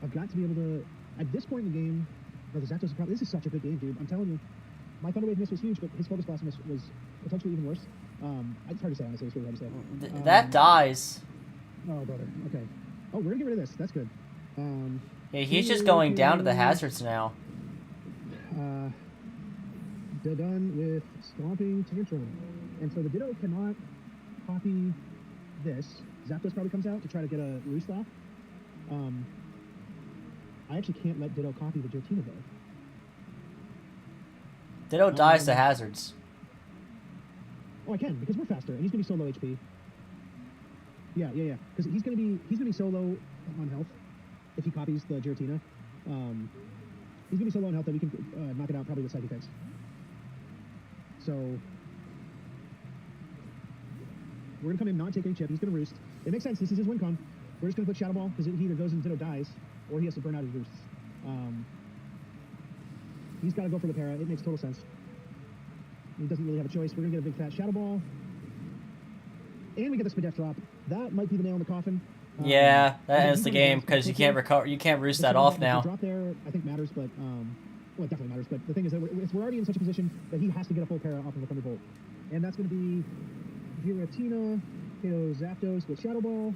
I've got to be able to... At this point in the game... No, the Zapdos is probably... This is such a good game, dude. I'm telling you. My Thunder Wave miss was huge, but his Focus Blast miss was potentially even worse. It's hard to say, honestly. It's really hard to say. That dies. Oh, brother. Okay. Oh, we're going to get rid of this. That's good. Yeah, he's just going down to the hazards now. Done with Stomping Tantrum. And so the Ditto cannot copy this. Zapdos probably comes out to try to get a Roost off. I actually can't let Ditto copy the Giratina though. Ditto dies to hazards. Oh, I can, because we're faster, and he's gonna be so low HP. Yeah. Because he's gonna be so low on health if he copies the Giratina. He's gonna be so low on health that we can knock it out probably with Psychic Hex. So we're gonna come in, not take any chip. He's gonna Roost. It makes sense. This is his win con. We're just gonna put Shadow Ball because he either goes and Ditto dies, or he has to burn out his Roosts. He's got to go for the para. It makes total sense. He doesn't really have a choice. We're gonna get a big fat Shadow Ball, and we get the Spadef drop. That might be the nail in the coffin. Yeah, that ends the game because you can't recover. You can't Roost that off now. The drop there, I think, matters, but well, it definitely matters. But the thing is that we're already in such a position that he has to get a full para off of the Thunderbolt, and that's going to be Giratina, KO Zapdos with Shadow Ball.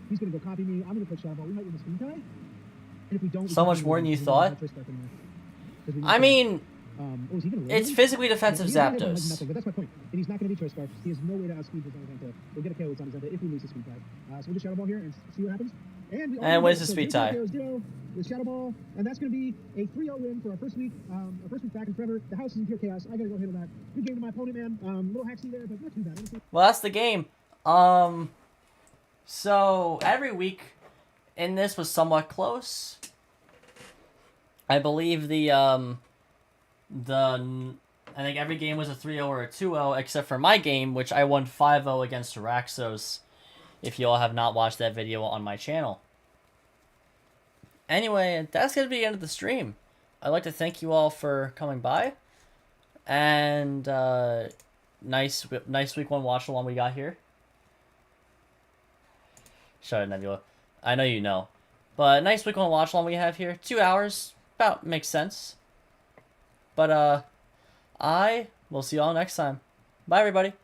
He's going to go copy me. I'm going to put Shadow Ball. We might win this game tie. And if we don't, So much more than you thought. I mean, Is he going to It's physically defensive Zapdos. Nothing, but that's my point. And he's not going to be Choice Scarf. He has no way to outspeed his own Zenta. We'll get a KO with Zenta if we lose the speed tie. So we'll just Shadow Ball here and see what happens. And wins the speed tie. With Shadow Ball, and that's going to be a 3-0 win for our first week back in forever. The house is in pure chaos. I got to go handle that. Good game to my opponent, man. Little hacksy there, but not too bad. Honestly. Well, that's the game. So every week in this was somewhat close. I believe I think every game was a 3-0 or a 2-0, except for my game, which I won 5-0 against Raxos, if you all have not watched that video on my channel. Anyway, that's going to be the end of the stream. I'd like to thank you all for coming by. And nice week 1 watch along we got here. Shut it, Nebula. I know you know. But nice week 1 watch along we have here. 2 hours. About makes sense. But I will see you all next time. Bye, everybody.